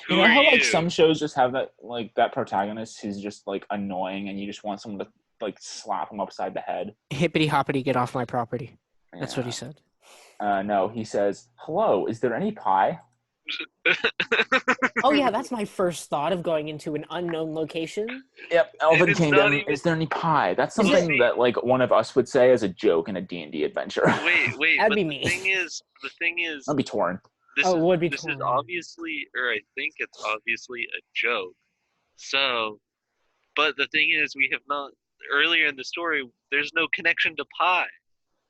S3: You know how like some shows just have that protagonist who's just like annoying and you just want someone to like slap him upside the head?
S1: Hippity hoppity, get off my property. That's what he said.
S3: No, he says, "Hello, is there any pie?"
S1: Oh yeah, that's my first thought of going into an unknown location.
S3: Yep, Elven Kingdom. Is there any pie? That's something that like one of us would say as a joke in a D&D adventure.
S2: Wait.
S1: That'd be me.
S2: The thing is.
S3: I'd be torn.
S2: This is obviously, or I think it's obviously a joke. So, but the thing is, we have not earlier in the story. There's no connection to pie.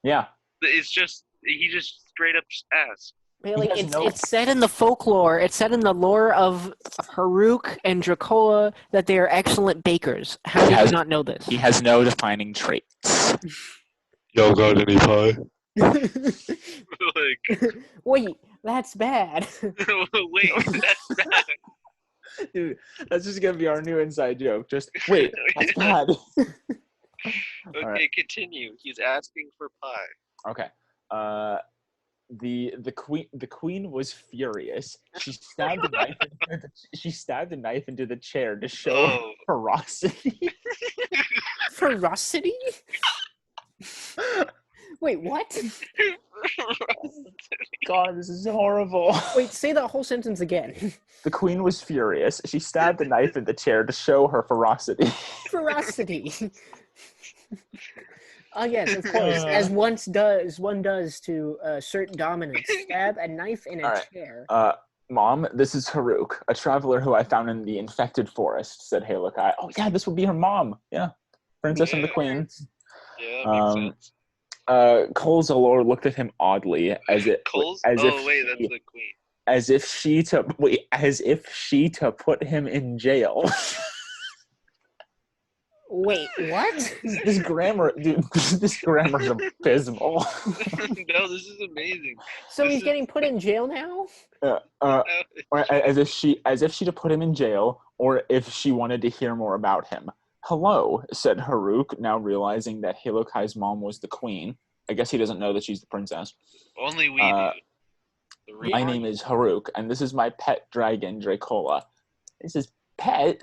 S3: Yeah.
S2: It's just he just straight up asked.
S1: Like, it's said in the folklore, it's said in the lore of Haruk and Dracola that they are excellent bakers. How do you not know this?
S3: He has no defining traits.
S2: Y'all got any pie?
S1: Wait, that's bad.
S2: Wait, that's bad.
S3: Dude, that's just going to be our new inside joke. Just, wait, that's bad.
S2: Okay, right. Continue. He's asking for pie.
S3: Okay. The queen was furious. She stabbed a knife into the chair to show ferocity.
S1: Ferocity? Wait, what?
S3: God, this is horrible.
S1: Wait, say that whole sentence again.
S3: The queen was furious. She stabbed a knife in the chair to show her ferocity.
S1: Ferocity. Oh yes, of course. As one does to assert dominance. Stab a knife in a chair.
S3: Mom, this is Haruk, a traveler who I found in the infected forest, said Halakai. Oh yeah, this would be her mom. Yeah. Princess and the Queen.
S2: Yeah, makes sense.
S3: Kolzalor looked at him oddly, that's the queen. As if she to put him in jail.
S1: Wait, what?
S3: This grammar, dude. This grammar's abysmal.
S2: No, this is amazing.
S1: So he's getting put in jail now?
S3: Or as if she'd have put him in jail, or if she wanted to hear more about him. Hello, said Haruk, now realizing that Halokai's mom was the queen. I guess he doesn't know that she's the princess.
S2: Only we do.
S3: My name is Haruk, and this is my pet dragon, Dracola. This is pet.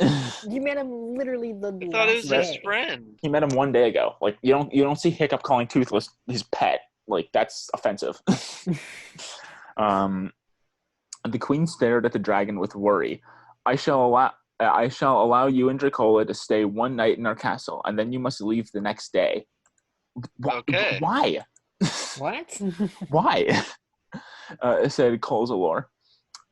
S1: You met him literally the
S2: I thought it was
S1: last
S2: his
S1: day.
S2: friend.
S3: He met him one day ago. Like you don't see Hiccup calling Toothless his pet. Like that's offensive. The queen stared at the dragon with worry. I shall allow you and Dracola to stay one night in our castle, and then you must leave the next day.
S2: Okay.
S3: Why?
S1: What?
S3: Why? Said Kolzalor.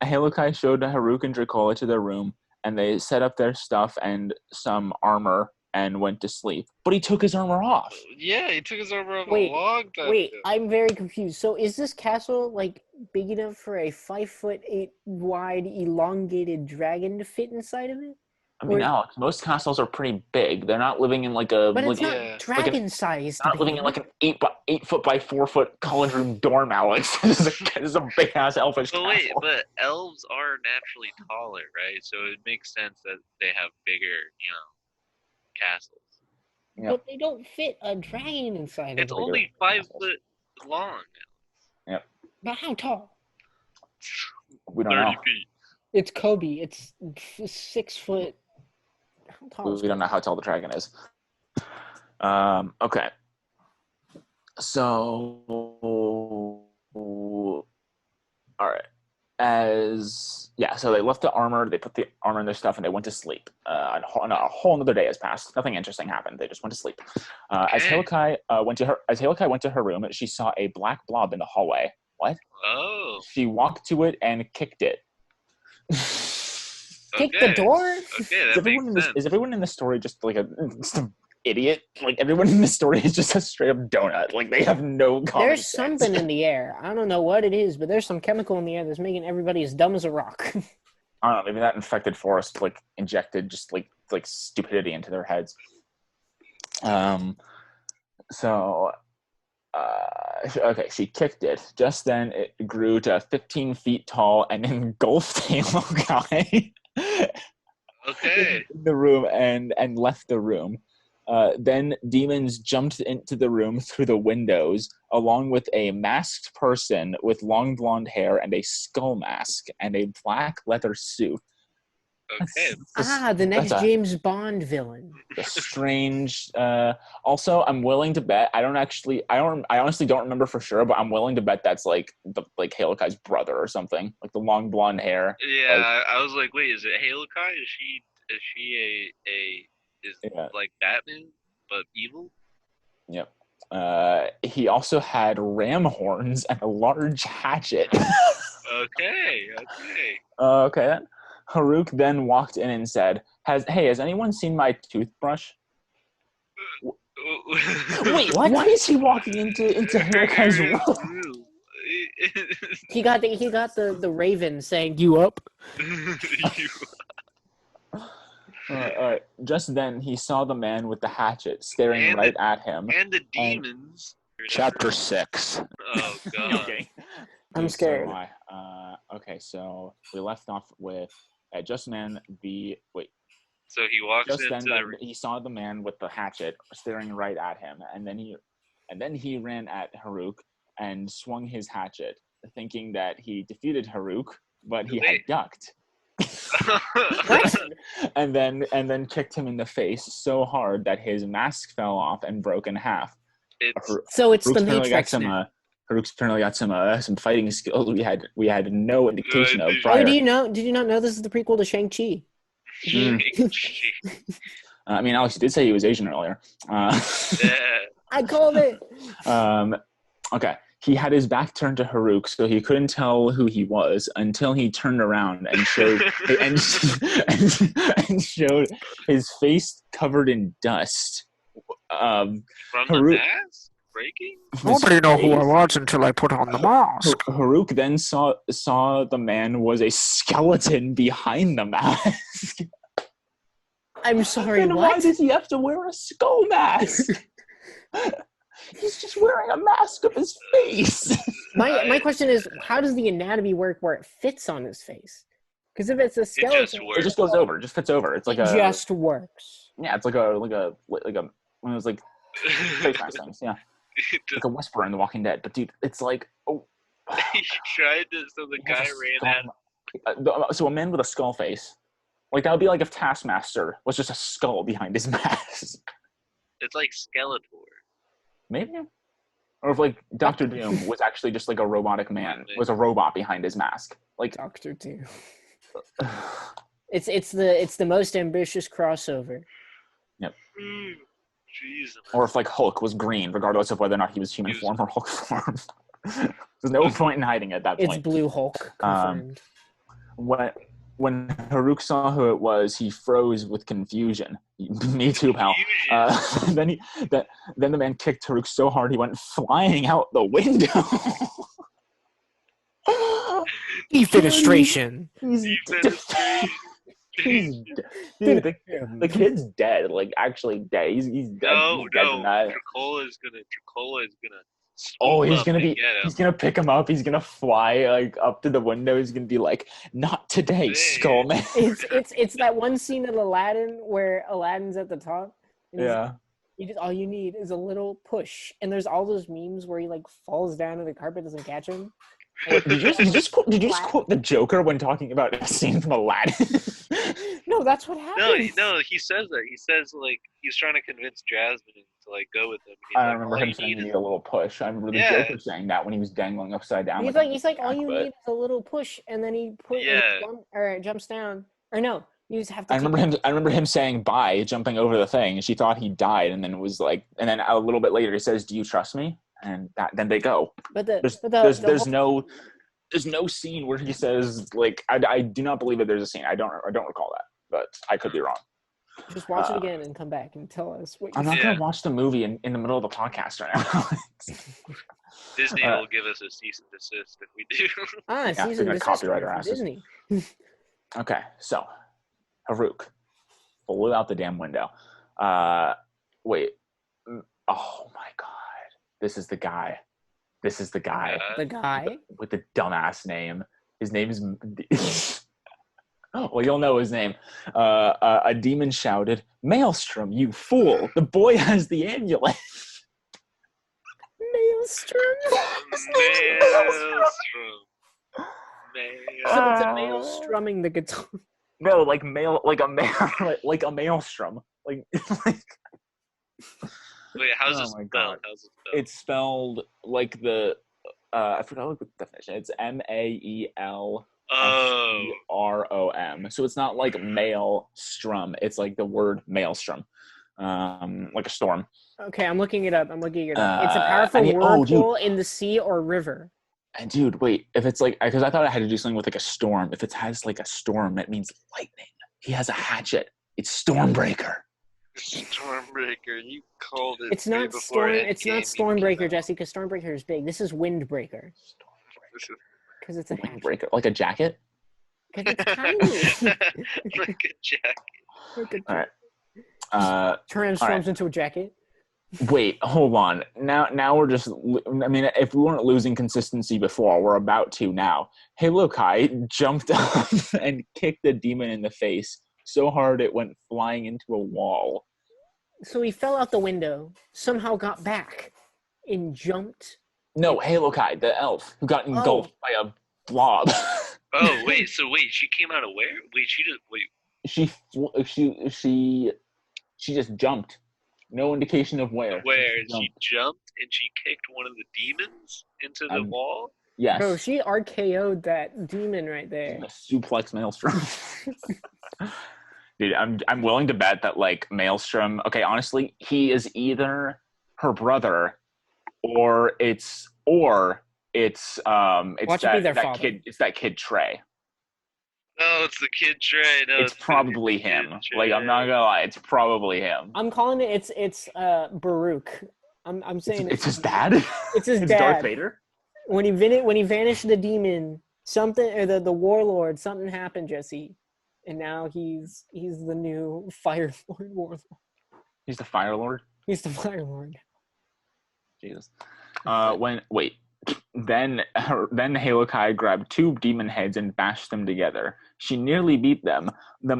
S3: Halokai showed Haruk and Dracola to their room, and they set up their stuff and some armor and went to sleep. But he took his armor off.
S2: Yeah, he took his armor off
S1: Wait,
S2: a long time
S1: Wait,
S2: ago.
S1: I'm very confused. So is this castle like big enough for a 5'8" wide elongated dragon to fit inside of it?
S3: I mean, Alex, most castles are pretty big. They're not living in like a.
S1: But it's
S3: like,
S1: not
S2: yeah.
S1: dragon sized.
S3: not living in like an 8 foot by 4 foot college room dorm, Alex. This is a big ass elfish
S2: But
S3: castle.
S2: wait, but elves are naturally taller, right? So it makes sense that they have bigger, castles.
S3: Yeah.
S1: But they don't fit a dragon inside
S2: It's
S1: of it.
S2: only 5 foot long.
S1: But how tall?
S3: We don't
S2: 30
S3: know.
S2: feet.
S1: It's Kobe. It's 6 foot. How tall is
S3: We don't know how tall the dragon is. Okay. So, all right. So they left the armor. They put the armor in their stuff, and they went to sleep. And a whole another day has passed. Nothing interesting happened. They just went to sleep. As Halokai went to her room, she saw a black blob in the hallway. What?
S2: Oh.
S3: She walked to it and kicked it.
S1: Kick the door?
S2: Okay, that makes sense.
S3: Is everyone in the story just like just an idiot? Like everyone in the story is just a straight up donut. Like they have no common
S1: There's
S3: sense.
S1: something in the air. I don't know what it is, but there's some chemical in the air that's making everybody as dumb as a rock.
S3: I don't know. Maybe that infected forest like injected just like stupidity into their heads. Okay, she kicked it. Just then, it grew to 15 feet tall and engulfed Halokai
S2: Okay.
S3: in the room and left the room. Then demons jumped into the room through the windows, along with a masked person with long blonde hair and a skull mask and a black leather suit.
S2: Okay.
S1: The next James Bond villain.
S3: A strange. Also, I'm willing to bet. I honestly don't remember for sure, but I'm willing to bet that's like Halokai's brother or something, like the long blonde hair.
S2: Yeah, I was like, wait, is it Halokai? Is she like Batman but evil?
S3: Yep. He also had ram horns and a large hatchet.
S2: Okay.
S3: Okay. Haruk then walked in and said, "Has anyone seen my toothbrush?" Wait, why is he walking into Halokai's room?
S1: He got the raven saying, "You up?"
S3: All right. Just then, he saw the man with the hatchet staring right at him.
S2: And the demons.
S4: Chapter 6.
S2: Oh, God.
S3: Okay.
S1: I'm scared.
S3: Okay, so we left off with just then
S2: So he walks
S3: just
S2: into
S3: then he saw the man with the hatchet staring right at him, and then he ran at Haruk and swung his hatchet, thinking that he defeated Haruk, but he had ducked.
S1: What?
S3: and then kicked him in the face so hard that his mask fell off and broke in half.
S1: So it's
S3: Haruk's
S1: the Matrix now.
S3: Haruk's apparently got some fighting skills we had no indication of
S1: Oh,
S3: prior.
S1: did you not know this is the prequel to Shang-Chi?
S3: I mean, Alex, you did say he was Asian earlier.
S2: Yeah.
S1: I called it.
S3: Okay. He had his back turned to Haruk, so he couldn't tell who he was until he turned around and showed and showed his face covered in dust.
S2: From
S3: Haruk,
S2: the mask? Breaking?
S4: Nobody know who I was until I put on the mask.
S3: Haruk then saw the man was a skeleton behind the mask.
S1: I'm sorry,
S3: Then
S1: what?
S3: why does he have to wear a skull mask? He's just wearing a mask of his face.
S1: My question is, how does the anatomy work where it fits on his face? Because if it's a skeleton,
S2: works.
S3: It just goes over. It just fits over. It's like
S1: it
S3: a
S1: just works.
S3: yeah. It's like a one of those like face mask things. Yeah, like a whisperer in The Walking Dead. But dude, it's like
S2: He tried to, so the guy ran at.
S3: So a man with a skull face, like that would be like if Taskmaster was just a skull behind his mask.
S2: It's like Skeletor.
S3: Maybe. Or if like Doctor Doom was actually just like a robotic man, was a robot behind his mask. Like
S1: Doctor Doom. It's the most ambitious crossover.
S3: Yep.
S2: Jesus.
S3: Or if like Hulk was green, regardless of whether or not he was human form or Hulk form. There's no point in hiding it at that point.
S1: It's Blue Hulk. Confirmed.
S3: When Harouk saw who it was, he froze with confusion. Me too, pal. Then the man kicked Harouk so hard he went flying out the window.
S4: Defenestration.
S3: Dude, the kid's dead. Like actually dead. He's dead.
S2: No,
S3: he's dead
S2: no.
S3: tonight.
S2: Dracula is gonna.
S3: Oh, he's gonna pick him up. He's gonna fly like up to the window. He's gonna be like, "Not today, Skullman."
S1: It's that one scene in Aladdin where Aladdin's at the top.
S3: Yeah.
S1: All you need is a little push, and there's all those memes where he like falls down and the carpet doesn't catch him.
S3: Did you just quote the Joker when talking about a scene from Aladdin?
S1: No, that's what happens.
S2: No, he says that. He says like he's trying to convince Jasmine to like go with him.
S3: I remember him saying you need a little push. I remember the Joker saying that when he was dangling upside down.
S1: He's like all you need is a little push, and then he jumps down. Or no, you just have to.
S3: I remember him saying bye, jumping over the thing. She thought he died, and then it was like, and then a little bit later he says, "Do you trust me?" And then they go.
S1: But
S3: there's no scene where he says like I do not believe that there's a scene. I don't recall that, but I could be wrong.
S1: Just watch it again and come back and tell us what you
S3: I'm not going to watch the movie in the middle of the podcast right now.
S2: Disney will give us a cease and desist if we do.
S1: Cease and desist
S3: copyright our asses.
S1: Disney.
S3: Okay, so Harouk flew out the damn window. Wait. Oh my god. This is the guy. The
S1: guy?
S3: With the dumbass name. His name is... Well, you'll know his name. A demon shouted, "Maelstrom, you fool! The boy has the amulet."
S1: Maelstrom. So it's a male strumming the guitar.
S3: No, like a maelstrom. Like.
S2: Wait, how's it spelled?
S3: It's spelled like the. I forgot what the definition. It's Maelstrom. So it's not like maelstrom. It's like the word maelstrom, like a storm.
S1: Okay, I'm looking it up. It's a powerful whirlpool in the sea or river.
S3: And dude, wait. If it's like, because I thought it had to do something with like a storm. If it has like a storm, that means lightning. He has a hatchet. It's Stormbreaker.
S2: Stormbreaker. You called it.
S1: It's not Stormbreaker, Jesse, because Stormbreaker is big. This is Windbreaker. Because it's a
S3: Windbreaker, like a jacket.
S1: Because it's tiny.
S2: Like a jacket.
S3: All right.
S1: Transforms into a jacket.
S3: Wait, hold on. Now we're just. I mean, if we weren't losing consistency before, we're about to now. Halo Kai jumped up and kicked the demon in the face so hard it went flying into a wall.
S1: So he fell out the window, somehow got back, and jumped.
S3: No, Halo Kai, the elf who got engulfed by a blob.
S2: Oh wait, she came out of where?
S3: She just jumped. No indication of where.
S2: She jumped and she kicked one of the demons into the wall?
S3: Yes.
S1: Bro, she RKO'd that demon right there.
S3: A suplex Maelstrom. Dude, I'm willing to bet that like Maelstrom. Okay, honestly, he is either her brother, or it's that kid. It's that kid Trey.
S2: Oh, it's the kid Trey. No,
S3: it's probably him. Like, I'm not gonna lie, it's probably him.
S1: I'm calling it. It's Baruch. I'm saying
S3: it's his dad.
S1: It's his dad.
S3: Darth Vader.
S1: When he vanished the demon, something or the warlord, something happened, Jesse. and now he's the new Fire Lord Warlord.
S3: He's the Fire Lord?
S1: He's the Fire Lord.
S3: Jesus. Then Halokai grabbed 2 demon heads and bashed them together. She nearly beat them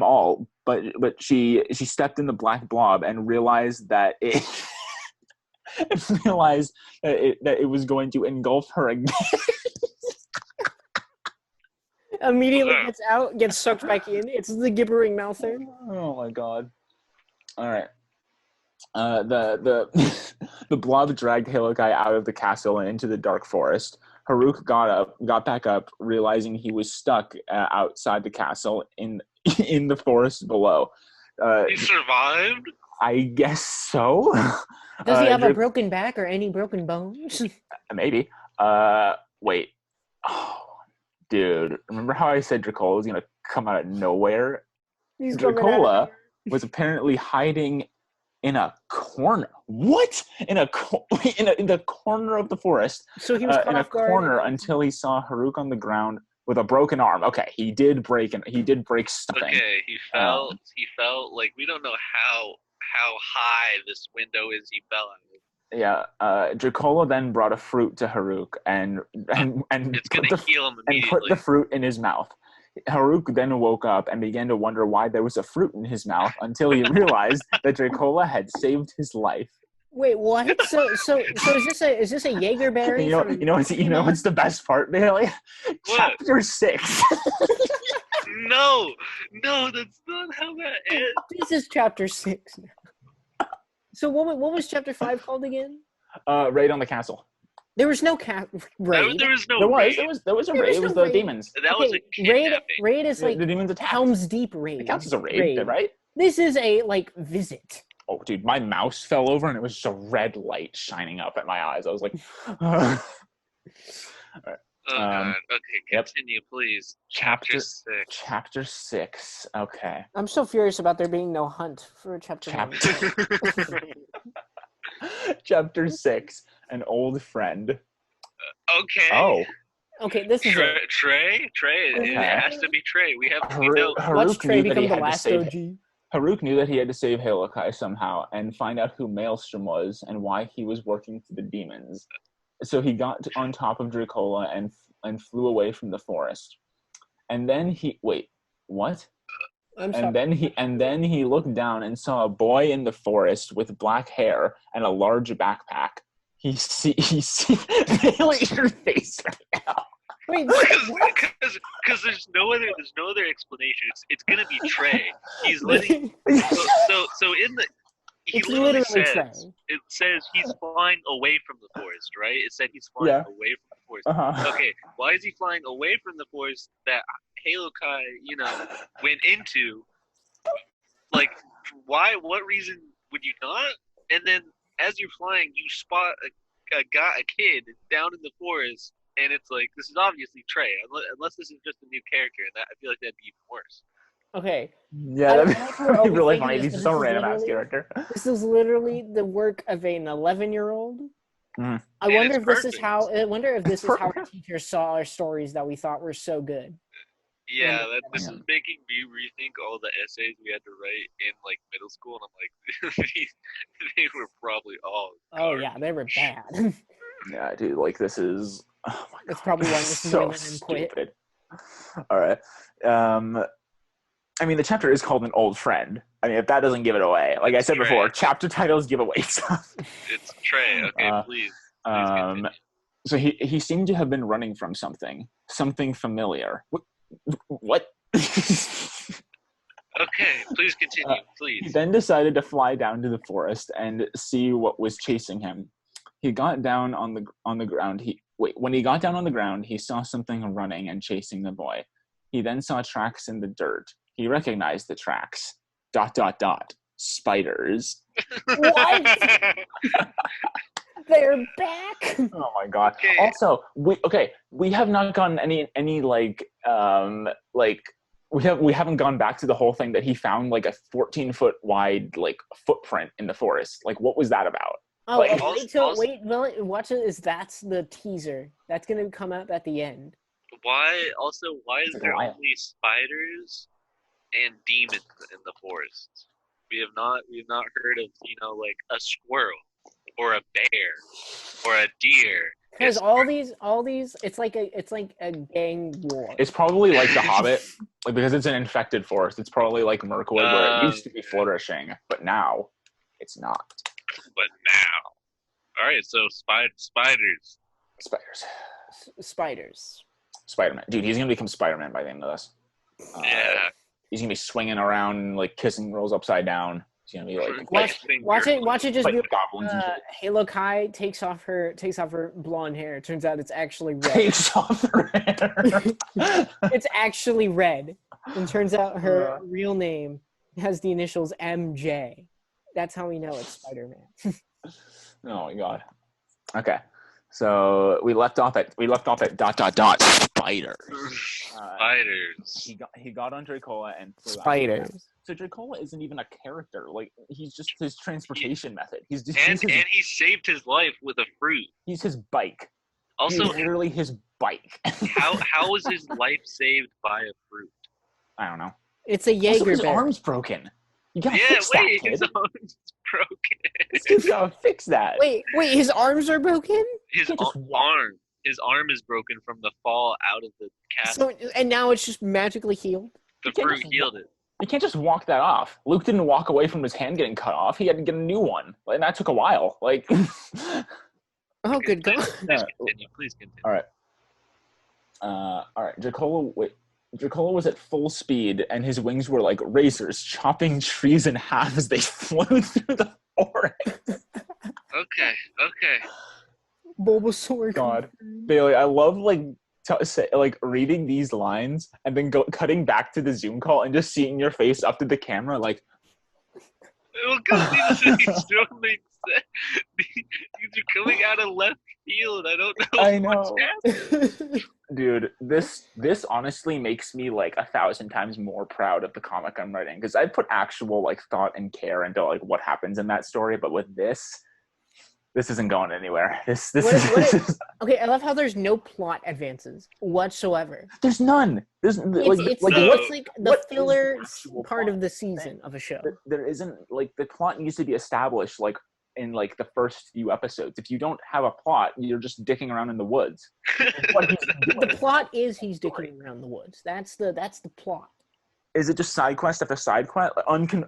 S3: all, but she stepped in the black blob and realized that it that it was going to engulf her again.
S1: Immediately gets out, gets sucked back in. It's the gibbering mouther.
S3: Oh my god. All right. The blob dragged Halokai out of the castle and into the dark forest. Haruk got back up, realizing he was stuck outside the castle in the forest below.
S2: He survived?
S3: I guess so.
S1: Does he have a broken back or any broken bones?
S3: Maybe. Wait. Oh, dude, remember how I said Dracola was gonna come out of nowhere? Dracola was apparently hiding in a corner. What? In the corner of the forest.
S1: So he was
S3: in a corner until he saw Haruk on the ground with a broken arm. Okay, he did break something.
S2: Okay, he fell. He fell. Like, we don't know how high this window is. He fell out of it.
S3: Yeah, Dracola then brought a fruit to Haruk and
S2: it's gonna heal him immediately.
S3: And put the fruit in his mouth. Haruk then woke up and began to wonder why there was a fruit in his mouth until he realized that Dracola had saved his life.
S1: Wait, what? So is this a Jaeger berry?
S3: You know what's the best part, Bailey?
S2: What?
S3: Chapter 6.
S2: No, that's not how that ends.
S1: This is chapter 6. So what was chapter 5 called again?
S3: Raid on the castle.
S1: There was no raid.
S2: There was no raid.
S3: There was a raid. It was the demons.
S2: That was a kidnapping.
S1: Raid is like
S3: the demons attacked.
S1: Helm's Deep raid.
S3: It counts as a raid, right?
S1: This is a visit.
S3: Oh, dude, my mouse fell over and it was just a red light shining up at my eyes. I was like, all right.
S2: Oh god. Okay, continue, please. Chapter 6.
S3: Chapter 6. Okay.
S1: I'm so furious about there being no hunt for chapter 1.
S3: Chapter 6. An old friend.
S2: Okay.
S3: Oh.
S1: Okay, this is
S2: Trey.
S3: Okay.
S2: It has to be Trey. We have to know.
S1: Watch Trey become the last OG.
S3: Haruk knew that he had to save Halokai somehow and find out who Maelstrom was and why he was working for the demons. So he got on top of Dracola and flew away from the forest. And then what? And then he looked down and saw a boy in the forest with black hair and a large backpack. He Bailey, your face right now.
S1: Wait,
S2: because there's no other explanation. It's gonna be Trey. He's letting so in the he literally says it says he's flying away from the forest, right? It said he's flying away from the forest.
S3: Uh-huh.
S2: Okay, why is he flying away from the forest that Halokai, went into? Like, why? What reason would you not? And then as you're flying, you spot a kid down in the forest. And it's like, this is obviously Trey, unless this is just a new character. And I feel like that'd be even worse.
S1: Okay.
S3: Yeah, that'd be really funny. He's some random ass character.
S1: This is literally the work of an 11-year-old.
S3: Mm.
S1: I wonder if this is how our teachers saw our stories that we thought were so good.
S2: Yeah, this is making me rethink all the essays we had to write in like middle school, and I'm like, they were probably all.
S1: Oh yeah, they were bad.
S3: Yeah, dude, like this is. Oh my god,
S1: that's probably why this is
S3: so
S1: why quit.
S3: Stupid. All right. I mean, the chapter is called An Old Friend. I mean, if that doesn't give it away, like I said before, chapter titles give away stuff.
S2: It's Trey. Okay, please continue.
S3: So he seemed to have been running from something familiar. What?
S2: Okay, please continue, please.
S3: He then decided to fly down to the forest and see what was chasing him. He got down on the ground. When he got down on the ground, he saw something running and chasing the boy. He then saw tracks in the dirt. He recognized the tracks. ... Spiders.
S1: What? They're back.
S3: Oh my god.
S2: Okay.
S3: Also, we have not gotten any we haven't gone back to the whole thing that he found like a 14-foot wide like footprint in the forest. Like, what was that about?
S1: Oh,
S3: like,
S1: watch it. That's the teaser. That's gonna come up at the end.
S2: Why is there
S3: wild.
S2: only spiders and demons in the forest. We have not heard of, like a squirrel or a bear or a deer.
S1: Because all these, it's like a gang war.
S3: It's probably like The Hobbit, like because it's an infected forest. It's probably like Mirkwood, where it used to be flourishing, but now it's not.
S2: But now, all right. So spiders.
S1: Spiders.
S3: Spider-Man, dude, he's gonna become Spider-Man by the end of this.
S2: Yeah.
S3: He's gonna be swinging around, like kissing girls upside down. He's gonna be like,
S1: watch it just
S3: fighting
S1: be
S3: goblins and shit.
S1: Halo Kai takes off her blonde hair. Turns out it's actually red.
S3: Takes off her hair.
S1: It's actually red. And turns out her real name has the initials MJ. That's how we know it's Spider-Man.
S3: Oh my god. Okay. So we left off at ... spiders.
S2: Spiders.
S3: He got on Dracola and flew out.
S1: Spiders.
S3: So Dracola isn't even a character. Like, he's just his transportation method. He's
S2: and he saved his life with a fruit.
S3: He's his bike.
S2: Also,
S3: he's literally his bike.
S2: how was his life saved by a fruit?
S3: I don't know.
S1: It's a Jaeger
S3: also, his
S1: bear.
S3: arm's broken. You gotta fix that, kid.
S2: His arm's broken.
S3: This kid's gotta fix that.
S1: Wait, his arms are broken?
S2: His arm is broken from the fall out of the castle.
S1: So, and now it's just magically healed?
S2: The fruit healed it.
S3: You can't just walk that off. Luke didn't walk away from his hand getting cut off. He had to get a new one. And that took a while. Like,
S1: oh, good God.
S2: Please continue.
S3: All right. Dracola was at full speed, and his wings were like razors, chopping trees in half as they flew through the forest.
S2: Okay.
S1: Bulbasaur.
S3: God, Bailey, I love reading these lines and then cutting back to the Zoom call and just seeing your face up to the camera, like.
S2: Well, because these don't make sense. These are coming out of left field. I don't know.
S3: I know. Dude, this honestly makes me like 1,000 times more proud of the comic I'm writing, because I put actual like thought and care into like what happens in that story, but with this isn't going anywhere. This is
S1: okay. I love how there's no plot advances whatsoever.
S3: There's none. There's
S1: it's like the filler part of the season of a show.
S3: There isn't, like, the plot needs to be established like in like the first few episodes. If you don't have a plot, you're just dicking around in the woods.
S1: The plot is he's dicking around the woods. That's the plot.
S3: Is it just side quest after side quest,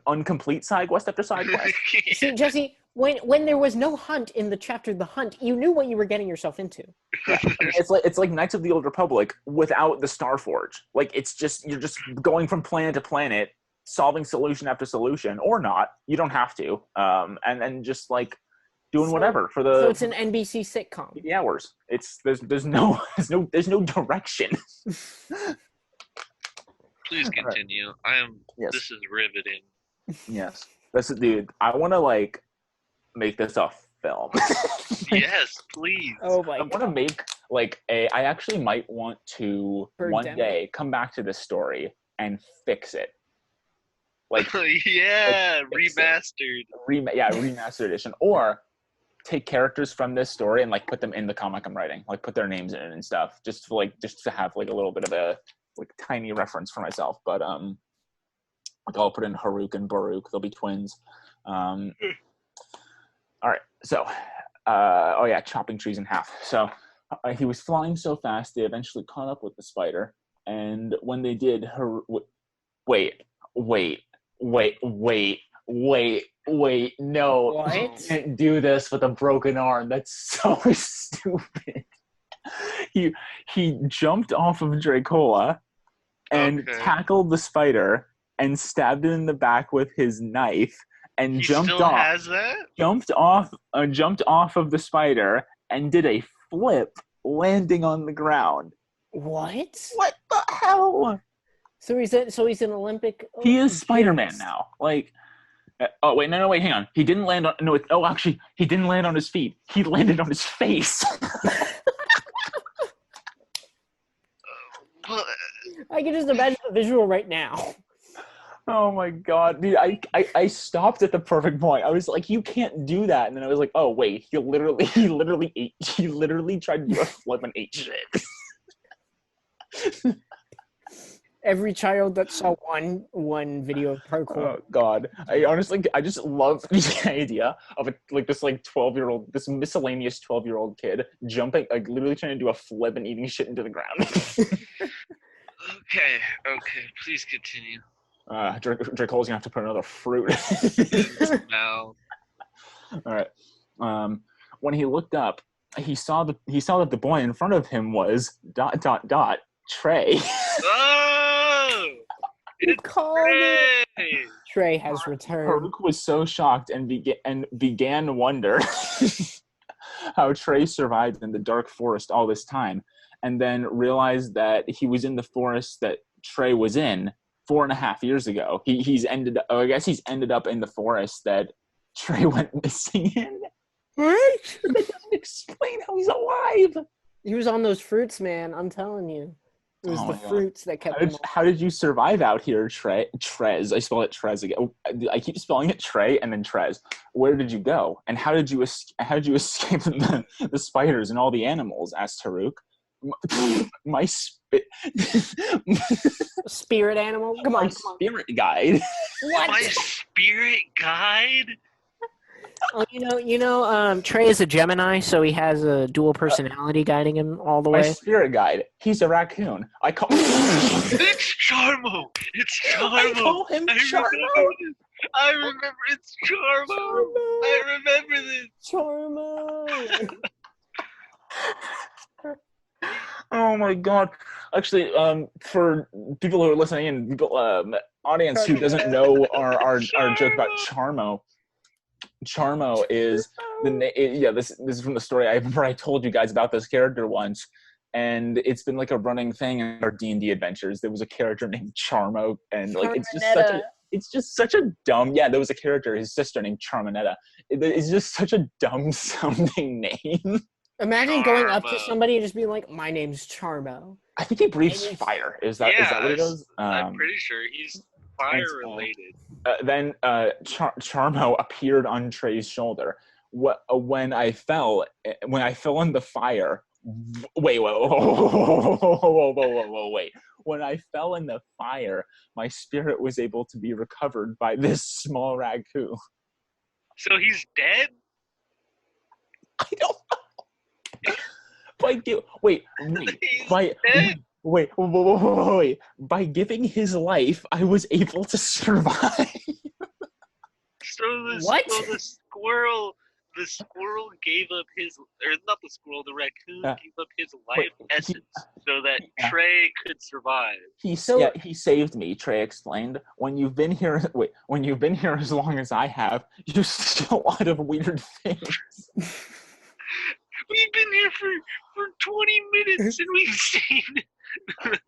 S3: incomplete side quest after side quest?
S1: See, Jesse, when there was no hunt in the chapter The Hunt, you knew what you were getting yourself into.
S3: It's like Knights of the Old Republic without the Starforge. Like, you're just going from planet to planet, solving solution after solution, or not. You don't have to. And just like doing whatever for the.
S1: So it's an NBC sitcom.
S3: 80 hours. There's no direction.
S2: Please continue.
S3: Yes.
S2: This is riveting.
S3: Yes. Dude, I want to like make this a film.
S2: Yes, please.
S1: Oh my God.
S3: I want to make like I actually might want to one day come back to this story and fix it. Like,
S2: yeah, remastered.
S3: Remastered edition, or take characters from this story and like put them in the comic I'm writing, like put their names in it and stuff, just to have like a little bit of a like tiny reference for myself. But like I'll put in Haruk and Baruch. They'll be twins. All right. So, chopping trees in half. So he was flying so fast they eventually caught up with the spider. And when they did, wait, no.
S1: What?
S3: You can't do this with a broken arm. That's so stupid. He jumped off of Dracola and tackled the spider and stabbed it in the back with his knife and
S2: He
S3: jumped
S2: still
S3: off.
S2: has that?
S3: Jumped off of the spider and did a flip, landing on the ground.
S1: What?
S3: What the hell?
S1: So he's an Olympic.
S3: He is Spider-Man now. Like, wait, hang on. He didn't land on. Actually, he didn't land on his feet. He landed on his face.
S1: I can just imagine the visual right now.
S3: Oh my God, dude! I stopped at the perfect point. I was like, you can't do that, and then I was like, oh wait, he literally tried to do a flip and ate shit.
S1: every child that saw one video of parkour.
S3: Oh God, I just love the idea of this 12-year-old, this miscellaneous 12-year-old kid jumping, like literally trying to do a flip and eating shit into the ground.
S2: Okay, please continue.
S3: Dracole's gonna have to put another fruit.
S2: Now,
S3: all right. When he looked up, he saw that the boy in front of him was ... Trey.
S2: oh, it's Trey.
S1: Trey has returned.
S3: Haruk was so shocked and began to wonder how Trey survived in the dark forest all this time, and then realized that he was in the forest that Trey was in 4.5 years ago. He's ended up in the forest that Trey went missing in.
S1: What?
S3: That doesn't explain how he's alive.
S1: He was on those fruits, man. I'm telling you. It was the fruits that kept him alive.
S3: How did you survive out here, Trez? I spell it Trez again. I keep spelling it Trey and then Trez. Where did you go? And how did you escape the spiders and all the animals? Asked Haruk. My
S1: spirit animal? Come on.
S3: Spirit guide.
S1: What?
S2: My spirit guide?
S1: Oh, Trey is a Gemini, so he has a dual personality guiding him all the way.
S3: My spirit guide. He's a raccoon. I call.
S2: It's Charmo. It's Charmo.
S3: I call him Charmo.
S2: I remember it's Charmo. I remember this.
S1: Charmo.
S3: Oh my God! Actually, for people who are listening and audience who doesn't know our joke about Charmo. Charmo is the name. Yeah, this is from the story. I remember I told you guys about this character once, and it's been like a running thing in our D&D adventures. There was a character named Charmo, and it's just such a dumb. Yeah, there was a character, his sister named Charmanetta. It's just such a dumb sounding name.
S1: Imagine going up to somebody and just being like, "My name's Charmo."
S3: I think he breathes fire. Is that what he does?
S2: I'm pretty sure he's fire related.
S3: Then Charmo appeared on Trey's shoulder. When I fell in the fire. Wait. When I fell in the fire, my spirit was able to be recovered by this small raccoon.
S2: So he's dead?
S3: I don't know. By giving his life, I was able to survive.
S2: So the squirrel gave up his, or not the squirrel, the raccoon gave up his life essence so that Trey could survive.
S3: He saved me, Trey explained. When you've been here as long as I have, you see a lot of weird things.
S2: We've been here for 20 minutes and we've seen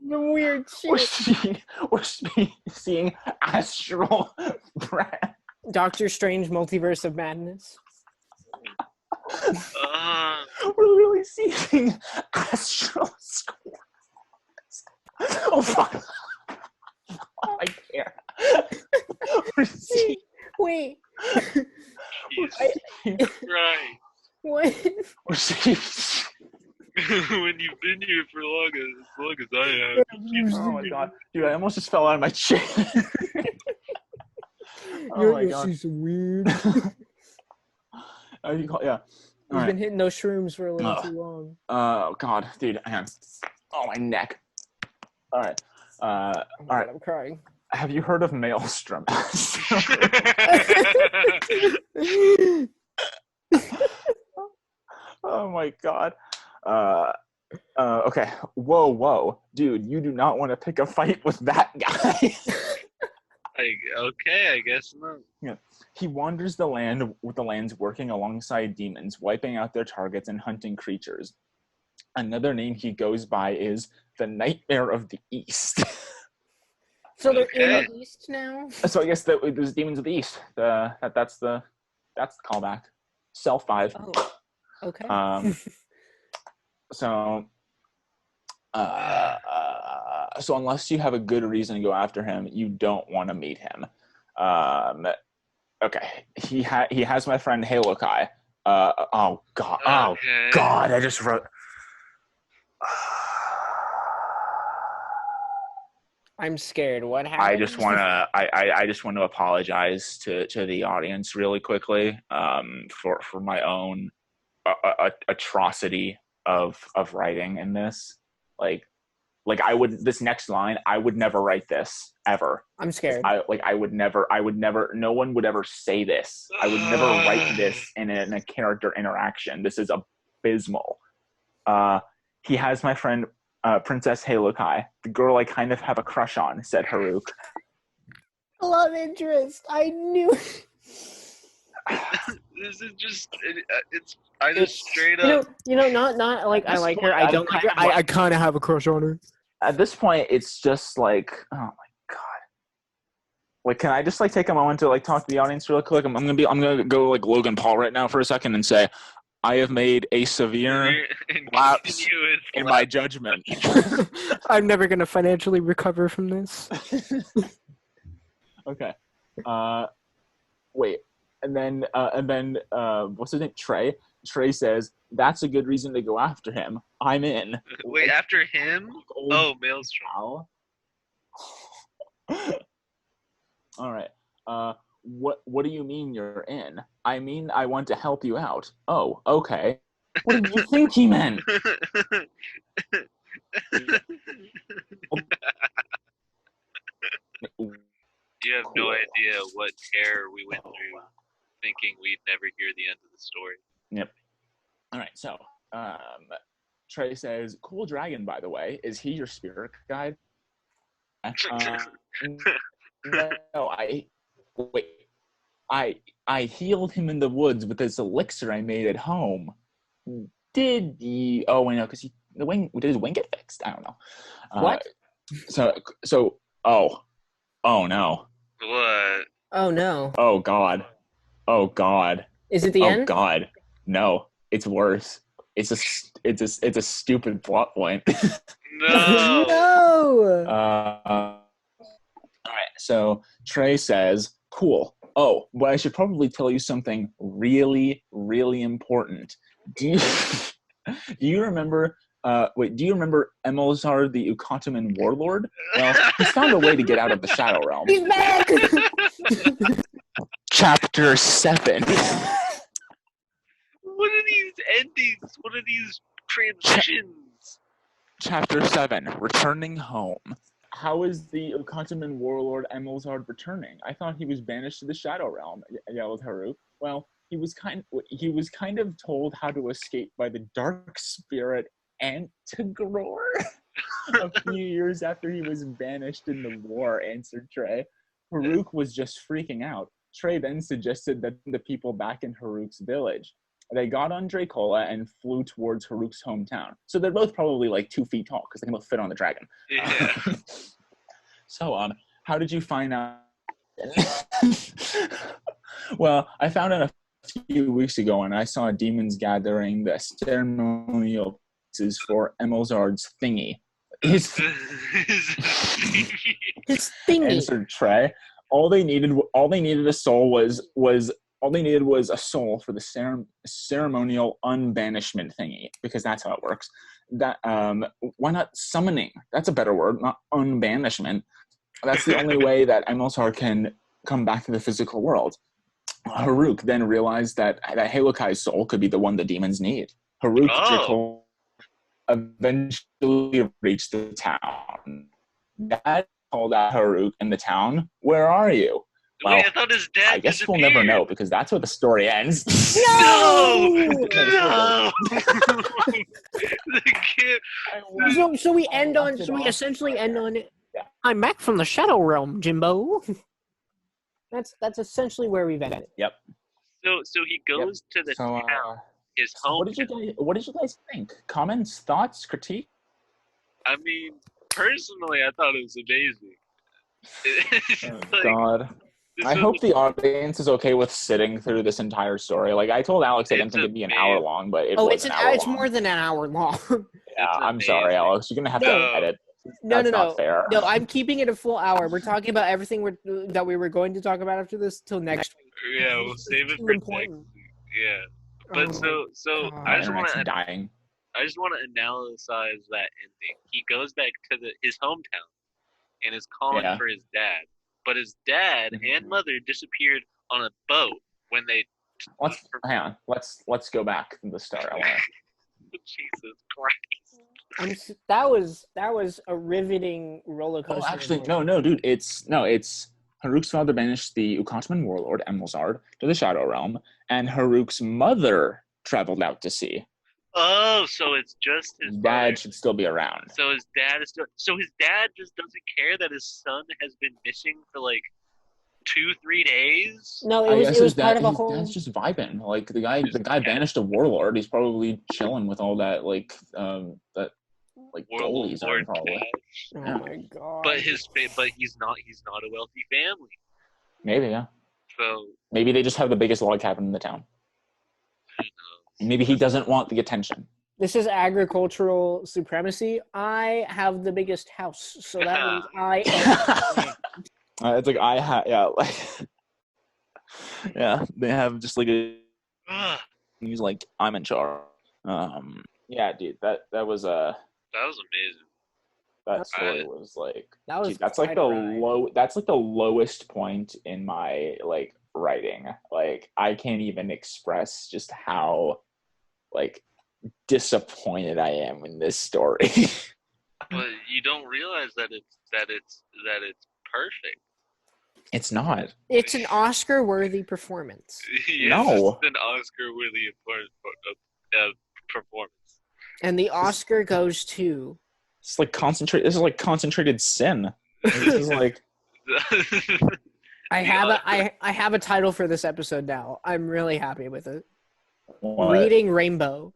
S1: the weird shit.
S3: We're seeing astral breath.
S1: Doctor Strange Multiverse of Madness.
S3: We're really seeing astral squirrels. Oh fuck! I can't. We're seeing.
S1: Wait.
S2: Right.
S1: What?
S3: We're seeing.
S2: When you've been here for as long as I have.
S3: Oh my God, dude! I almost just fell out of my chair. Oh my God.
S1: This is weird.
S3: Yeah.
S1: You've been hitting those shrooms for a little too long.
S3: Oh God, dude, hang on. Oh, my neck. All right. All right.
S1: I'm crying.
S3: Have you heard of Maelstrom? Oh my God. Okay. Whoa, dude! You do not want to pick a fight with that guy.
S2: Okay, I guess not.
S3: Yeah. He wanders the land with the lands working alongside demons, wiping out their targets and hunting creatures. Another name he goes by is the Nightmare of the East.
S1: So they're in the East now?
S3: So I guess there's demons of the East. That's the callback. Cell 5.
S1: Oh, okay.
S3: So unless you have a good reason to go after him, you don't want to meet him. Okay. He has my friend Halokai. Oh God. Oh God. I just wrote.
S1: I'm scared. What happened?
S3: I just want to apologize to the audience really quickly for my own atrocity of writing in this. Like I would, this next line, I would never write this ever.
S1: I'm scared.
S3: I would never, no one would ever say this. I would never write this in a character interaction. This is abysmal. He has my friend, Princess Halukai, the girl I kind of have a crush on, said Haruk.
S1: Love interest. I knew.
S2: This is just, I just straight up.
S1: Not like I like her. I don't like her. I kind of have a crush on her.
S3: At this point, it's just like, oh my god. Like, can I just like take a moment to like talk to the audience real quick? I'm gonna go like Logan Paul right now for a second and say, I have made a severe lapse in my judgment.
S1: I'm never gonna financially recover from this.
S3: Okay. Wait. And then what's his name? Trey. Trey says, that's a good reason to go after him. I'm in.
S2: Wait, after him? Oh, Maelstrom.
S3: All right. What do you mean you're in? I mean, I want to help you out. Oh, okay. What did you think he meant?
S2: You have no idea what terror we went through thinking we'd never hear the end of the story.
S3: Yep. All right, so Trey says, cool dragon, by the way. Is he your spirit guide? No, I healed him in the woods with this elixir I made at home. Did he? Oh, wait, no, because did his wing get fixed? I don't know.
S1: What?
S3: Oh no.
S2: What?
S1: Oh no.
S3: Oh god.
S1: Is it the end?
S3: Oh god. No, it's worse. It's a stupid plot point.
S2: No.
S1: No.
S3: All right. So Trey says, "Cool. Oh, well, I should probably tell you something really, really important. Do you remember? Do you remember Emilzar, the Ukataman warlord? Well, he's found a way to get out of the Shadow Realm.
S1: He's back.
S3: Chapter 7.
S2: What are these endings? What are these transitions?
S3: Chapter 7. Returning home. How is the Ukataman warlord Emilzar returning? I thought he was banished to the Shadow Realm, yelled Haruk. Well, he was kind of told how to escape by the dark spirit Antigror a few years after he was banished in the war, answered Trey. Haruk was just freaking out. Trey then suggested that the people back in Haruk's village. They got on Dracola and flew towards Haruk's hometown. So they're both probably like 2 feet tall because they can both fit on the dragon.
S2: Yeah.
S3: So, how did you find out? Well, I found out a few weeks ago and I saw demons gathering the ceremonial pieces for Emilzard's thingy. His
S1: thingy.
S3: Answered Trey. All they needed a soul was a soul for the ceremonial unbanishment thingy, because that's how it works. That why not summoning? That's a better word, not unbanishment. That's the only way that Emilzar can come back to the physical world. Haruk then realized that Halukai's soul could be the one the demons need. Haruk eventually reached the town. Dad called out Haruk in the town. Where are you? Well,
S2: wait, I thought his dad
S3: I guess
S2: disappeared.
S3: we'll never know because that's where the story ends.
S2: No!
S1: So we end on. So we essentially end on.
S3: Yeah.
S1: I'm back from the Shadow Realm, Jimbo. That's essentially where we've ended.
S3: Yep.
S2: So he goes to the town, his home.
S3: What did you guys think? Comments, thoughts, critique?
S2: I mean, personally, I thought it was amazing.
S3: God. I hope the audience is okay with sitting through this entire story. Like, I told Alex I didn't think it'd be an hour long, but it's
S1: more than an hour long.
S3: Yeah, I'm sorry, Alex. You're going to have to edit. That's not fair.
S1: No, I'm keeping it a full hour. We're talking about everything that we were going to talk about after this till next week.
S2: Yeah, we'll save it for next week. Yeah. But so I just want to
S3: dying.
S2: I just want to analyze that ending. He goes back to his hometown. and is calling for his dad. But his dad and mother disappeared on a boat when they.
S3: Hang on. Let's go back to the start. I want.
S2: Jesus Christ!
S1: That was a riveting roller coaster.
S3: Oh, actually, no, dude. It's Haruk's father banished the Ukatman warlord Emilzard to the Shadow Realm, and Haruk's mother traveled out to sea.
S2: Oh, so it's just his
S3: dad should still be around.
S2: So his dad is still. So his dad just doesn't care that his son has been missing for like 2-3 days.
S1: No, it was part of a whole.
S3: Dad's just vibing. Like the guy banished a warlord. He's probably chilling with all that goalies are probably.
S1: Oh my god!
S2: But he's not a wealthy family.
S3: Maybe, yeah.
S2: So
S3: maybe they just have the biggest log cabin in the town. Maybe he doesn't want the attention.
S1: This is agricultural supremacy. I have the biggest house, so that means I am.
S3: It's like yeah, they have just like a. He's like, I'm in charge. Yeah, dude, that was
S2: amazing.
S3: That story was like
S1: that's
S3: like the lowest point in my like writing. Like I can't even express just how like disappointed I am in this story.
S2: But you don't realize that it's perfect.
S3: It's not.
S1: It's an Oscar-worthy performance.
S2: Yes,
S3: no,
S2: it's an Oscar-worthy performance.
S1: And the Oscar goes to.
S3: It's like concentrate. This is like concentrated sin. This is like.
S1: I have a title for this episode now. I'm really happy with it.
S3: What?
S1: Reading Rainbow.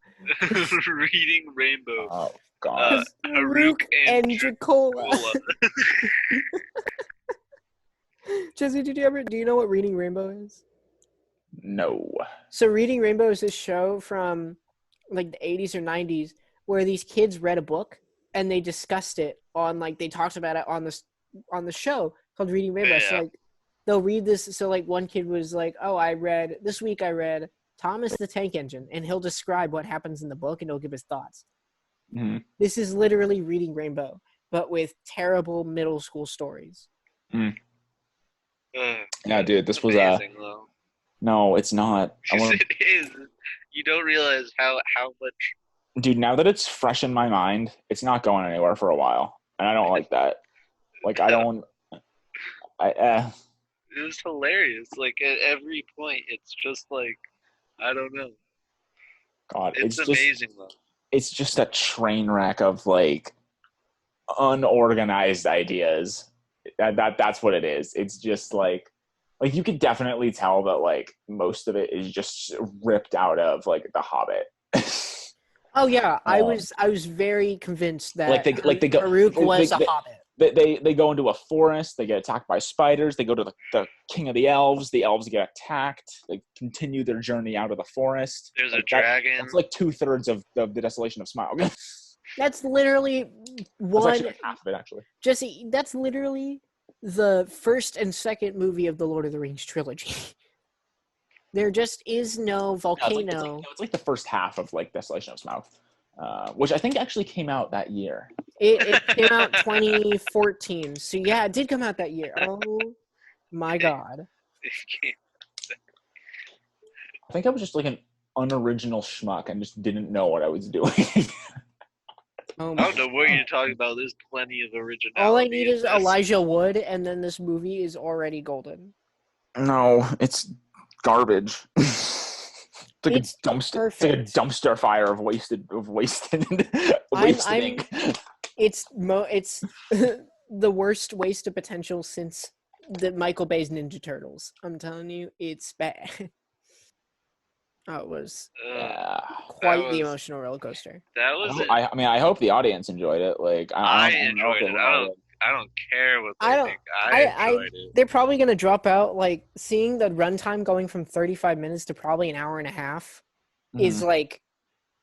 S2: Reading Rainbow.
S3: Oh God.
S2: Haruk and
S1: Jacola. Jesse, do you know what Reading Rainbow is?
S3: No.
S1: So Reading Rainbow is this show from like the 80s or 90s where these kids read a book and they discussed it on they talked about it on the show called Reading Rainbow.
S2: Yeah.
S1: So they'll read this. So one kid was like, "Oh, this week I read Thomas the Tank Engine," and he'll describe what happens in the book and he'll give his thoughts.
S3: Mm-hmm.
S1: This is literally Reading Rainbow, but with terrible middle school stories.
S3: Mm. Yeah, dude, this was
S2: amazing,
S3: no, it's not.
S2: It is. You don't realize how much.
S3: Dude, now that it's fresh in my mind, it's not going anywhere for a while, and I don't like that. Like I don't. It
S2: was hilarious. Like at every point, it's just like I don't know.
S3: God,
S2: it's amazing though.
S3: It's just a train wreck of like unorganized ideas. That's what it is. It's just like you could definitely tell that like most of it is just ripped out of like The Hobbit.
S1: Oh yeah, I was very convinced that
S3: Haruk
S1: was a hobbit.
S3: They go into a forest. They get attacked by spiders. They go to the king of the elves. The elves get attacked. They continue their journey out of the forest.
S2: There's a dragon.
S3: That's like 2/3 of the Desolation of Smaug.
S1: That's literally one.
S3: That's actually half of it, actually.
S1: Jesse, that's literally the first and second movie of the Lord of the Rings trilogy. There just is no volcano.
S3: It's like the first half of like Desolation of Smaug, which I think actually came out that year.
S1: It came out 2014. So yeah, it did come out that year. Oh my God.
S3: I think I was just like an unoriginal schmuck and just didn't know what I was doing.
S2: I don't know what you're talking about. There's plenty of originality.
S1: All I need is Elijah Wood, and then this movie is already golden.
S3: No, it's garbage. It's like
S1: perfect.
S3: It's like a dumpster fire of wasted wasting.
S1: It's the worst waste of potential since the Michael Bay's Ninja Turtles. I'm telling you, it's bad. Oh, it was quite the emotional roller coaster.
S2: That was it.
S3: I mean, I hope the audience enjoyed it. Like, I
S2: enjoyed it. I don't care what they think. I enjoyed it.
S1: They're probably going to drop out. Like, seeing the runtime going from 35 minutes to probably an hour and a half is like,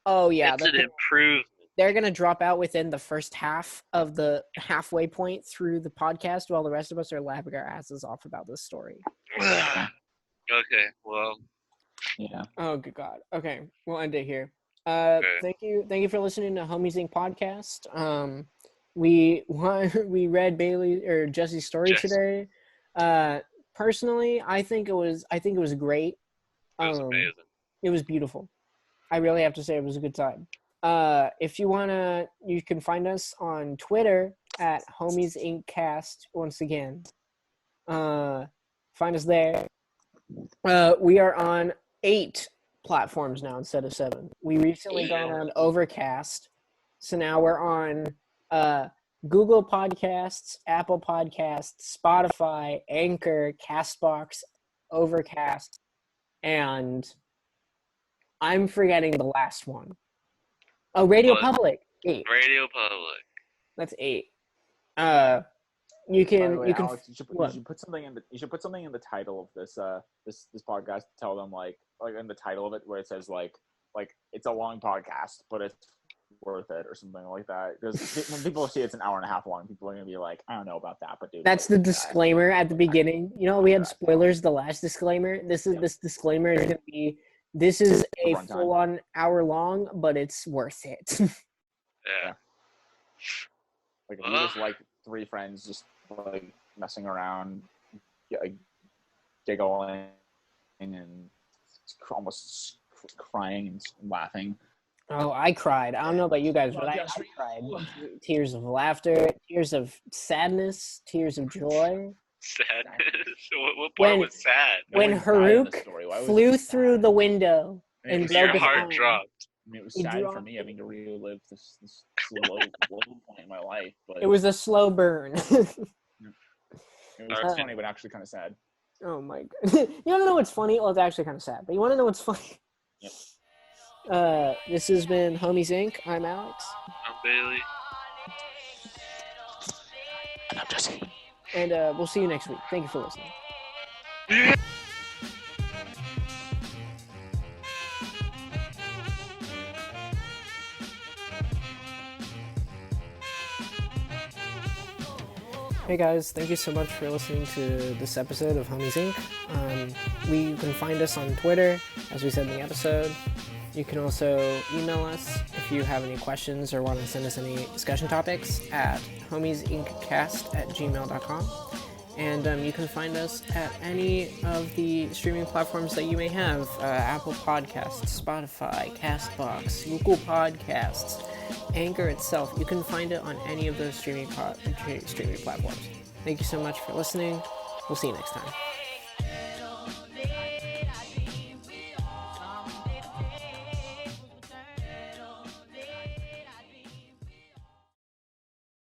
S1: oh, yeah.
S2: It's an improvement.
S1: They're going to drop out within the first half of the halfway point through the podcast while the rest of us are laughing our asses off about this story.
S2: Okay, well.
S3: Yeah.
S1: Oh, good God. Okay, we'll end it here.
S2: Okay.
S1: Thank you for listening to Homies Inc. podcast. we read Bailey or Jesse's story today. Personally, I think it was great.
S2: It was amazing.
S1: It was beautiful. I really have to say it was a good time. If you wanna, you can find us on Twitter at Homies Inc. Cast once again. Find us there. We are on 8 platforms now instead of 7. We recently got on Overcast, so now we're on Google Podcasts, Apple Podcasts, Spotify, Anchor, Castbox, Overcast, and I'm forgetting the last one. Oh, Radio Public. 8.
S2: Radio Public.
S1: That's 8.
S3: You can Alex, you should put something in the title of this this podcast to tell them like in the title of it where it says like it's a long podcast but it's worth it or something like that, because when people see it's an hour and a half long, people are gonna be like, I don't know about that, but dude,
S1: that's the disclaimer at the beginning. You know, we had spoilers the last disclaimer. This disclaimer is gonna be, this is a full-on hour long, but it's worth it.
S2: Yeah.
S3: Like if you just like 3 friends just like messing around, giggling and almost crying and laughing.
S1: Oh, I cried. I don't know about you guys, but I cried. Tears of laughter, tears of sadness, tears of joy.
S2: Sadness? What part was sad?
S1: When Haruk flew through the window and
S2: your heart dropped.
S3: I mean, it was sad for me having to relive this low point in my life, but
S1: it was a slow burn.
S3: It was funny, but actually kind of sad.
S1: Oh my god! You want to know what's funny? Well, it's actually kind of sad, but you want to know what's funny?
S3: Yep.
S1: This has been Homies Inc. I'm Alex.
S2: I'm Bailey.
S3: And I'm Jesse.
S1: And we'll see you next week. Thank you for listening. Hey guys, thank you so much for listening to this episode of Homies Inc. You can find us on Twitter, as we said in the episode. You can also email us if you have any questions or want to send us any discussion topics at homiesincast@gmail.com. And you can find us at any of the streaming platforms that you may have, Apple Podcasts, Spotify, Castbox, Google Podcasts, Anchor itself. You can find it on any of those streaming platforms. Thank you so much for listening. We'll see you next time.